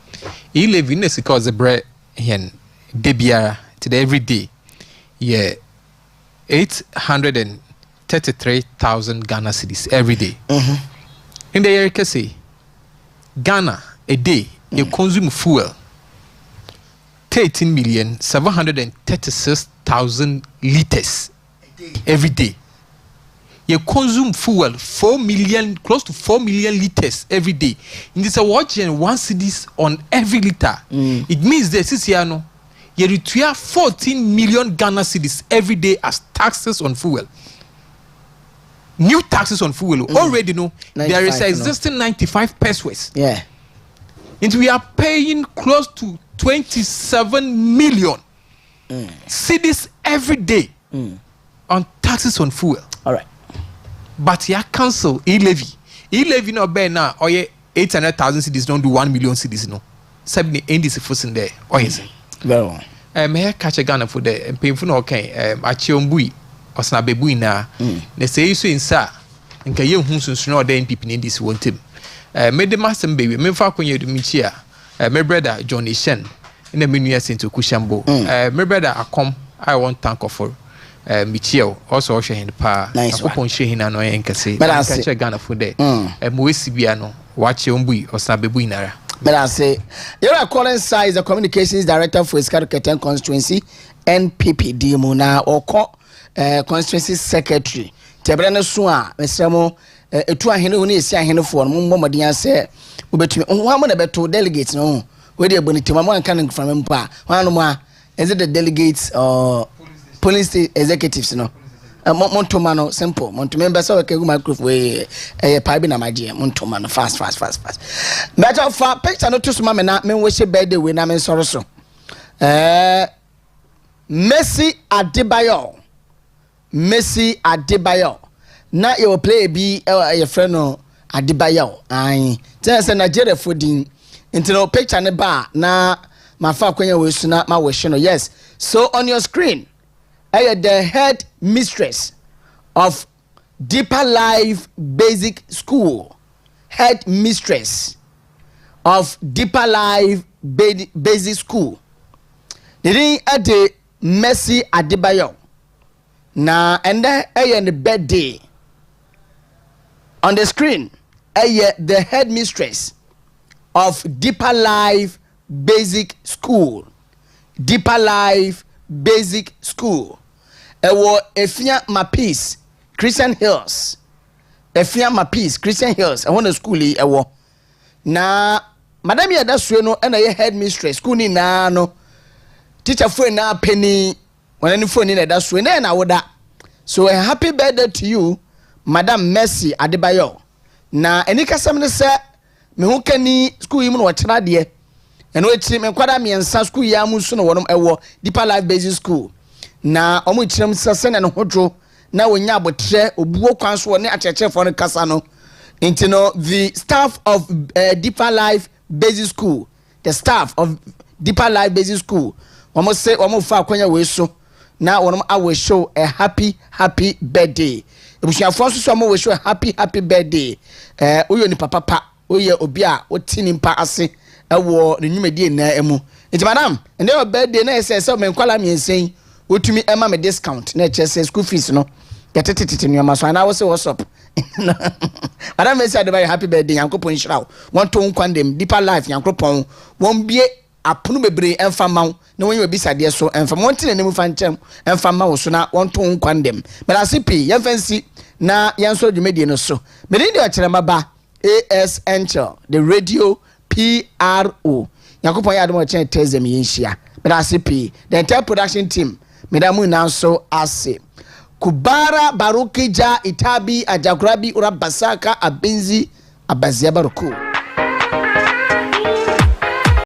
He live in this cause the bread hen debiara today every day. Yeah, 833,000 Ghana cedis every day. In the year, say Ghana a day you consume fuel 13,736,000 liters every day. You consume fuel 4 million, close to 4 million liters every day. In this watching 1 cedis on every liter. It means that Siciano, you retire 14 million Ghana cedis every day as taxes on fuel. New taxes on fuel. Already know there is existing 95 pesos. Yeah. we are paying close to 27 million cedis every day on taxes on fuel. All right. But you cancel e-levy. E-levy no be now or 800,000 cedis don't do 1 million cedis no. 70 indices for in there. Oh yes. Very well. Me catch a Ghana for the painful no okay. Achiumbui or snabebu na. Ne say so in sa. Nka ye hu sunsun no dey people in this one team. Me the master baby. Me fa konye do michia. My brother Johnny Shen in the menu into Kushambo. My brother Akom I want thank for Michio also Osha in the pa. Nice one. Upon Shehin and I can say. But I catch a Ghana for there. Mwesibiano watch Yombui or Snabebu Nara. But I say, you're calling size the communications director for Iskari constituency, NPPD Muna or constituency secretary. Tebrana Sua, Mr. Etua Hino is Hino for Mumadian say, we between 1 delegates. No, where they're going to Mamma coming from Mpa. One more is it the delegates or police executives? No. Montomano simple. Montomember so okay microwave a pipe in my dear Montomano fast. Matter of fact, picture no to mama na me wish birthday we na me sorrow so. Messi Adebayo. Na you play be your friend no Adebayo. Ai. Tell say Nigeria fooding into no picture ne ba na ma fa kwanya we su na ma we no. Yes. So on your screen the head mistress of Deeper Life Basic School. Head mistress of Deeper Life Basic School. The ade Messi Adebayo. Na and the birthday. On the screen, the head mistress of Deeper Life Basic School. Deeper Life Basic School. Ewo Efia Mapis Christian Hills. Efia Mapis Christian Hills. I want a school ewo. Na madam ya da suwe no na ye head mistress school ni na no. Teacher for na penny when any phone in da suwe na woda. So a happy birthday to you, Madam Messi Adebayo. Na eni kasam ne se me hu kani school yi mu no wachena de. Eno echi me kwada me ensa school ya mu so no wonom ewo Deeper Life Basic School. Na omo chirem sase na no hodro na wonya abotre obuo kwanso ne acheche for ne kasa no. Intino the staff of Deeper Life Basic School, the staff of Deeper Life Basic School, omo say omo fa kwanya we so na wonom awe show a happy birthday. Ebusuafo so omo we show a happy birthday. Oyo ni papa oye obi a otini mpa ase ewo ne nwumedie na emu. Enti madam, ende your birthday na say me nkwala me ensen otumi ema me discount na che school fees no. Get no so na what's up. Madam say Adebayo happy birthday yankopon shiraw. Won to nkwandem Deeper Life yankopon won bie apunu bebre emfa maw na won yebisade so emfa won tine nemu fanchem emfa maw so na won to nkwandem. But asipi yemfansi na yanso dwumedie no so. Me dey Okyeremaba AS Enchill the radio PRO. Yankopon ya ademo chen tezem yenhia. But asipi the entire production team me da mu na so ase. Kubara Barukija Itabi Ajagrabi Urabasaka Abinzi Abazia Baruku.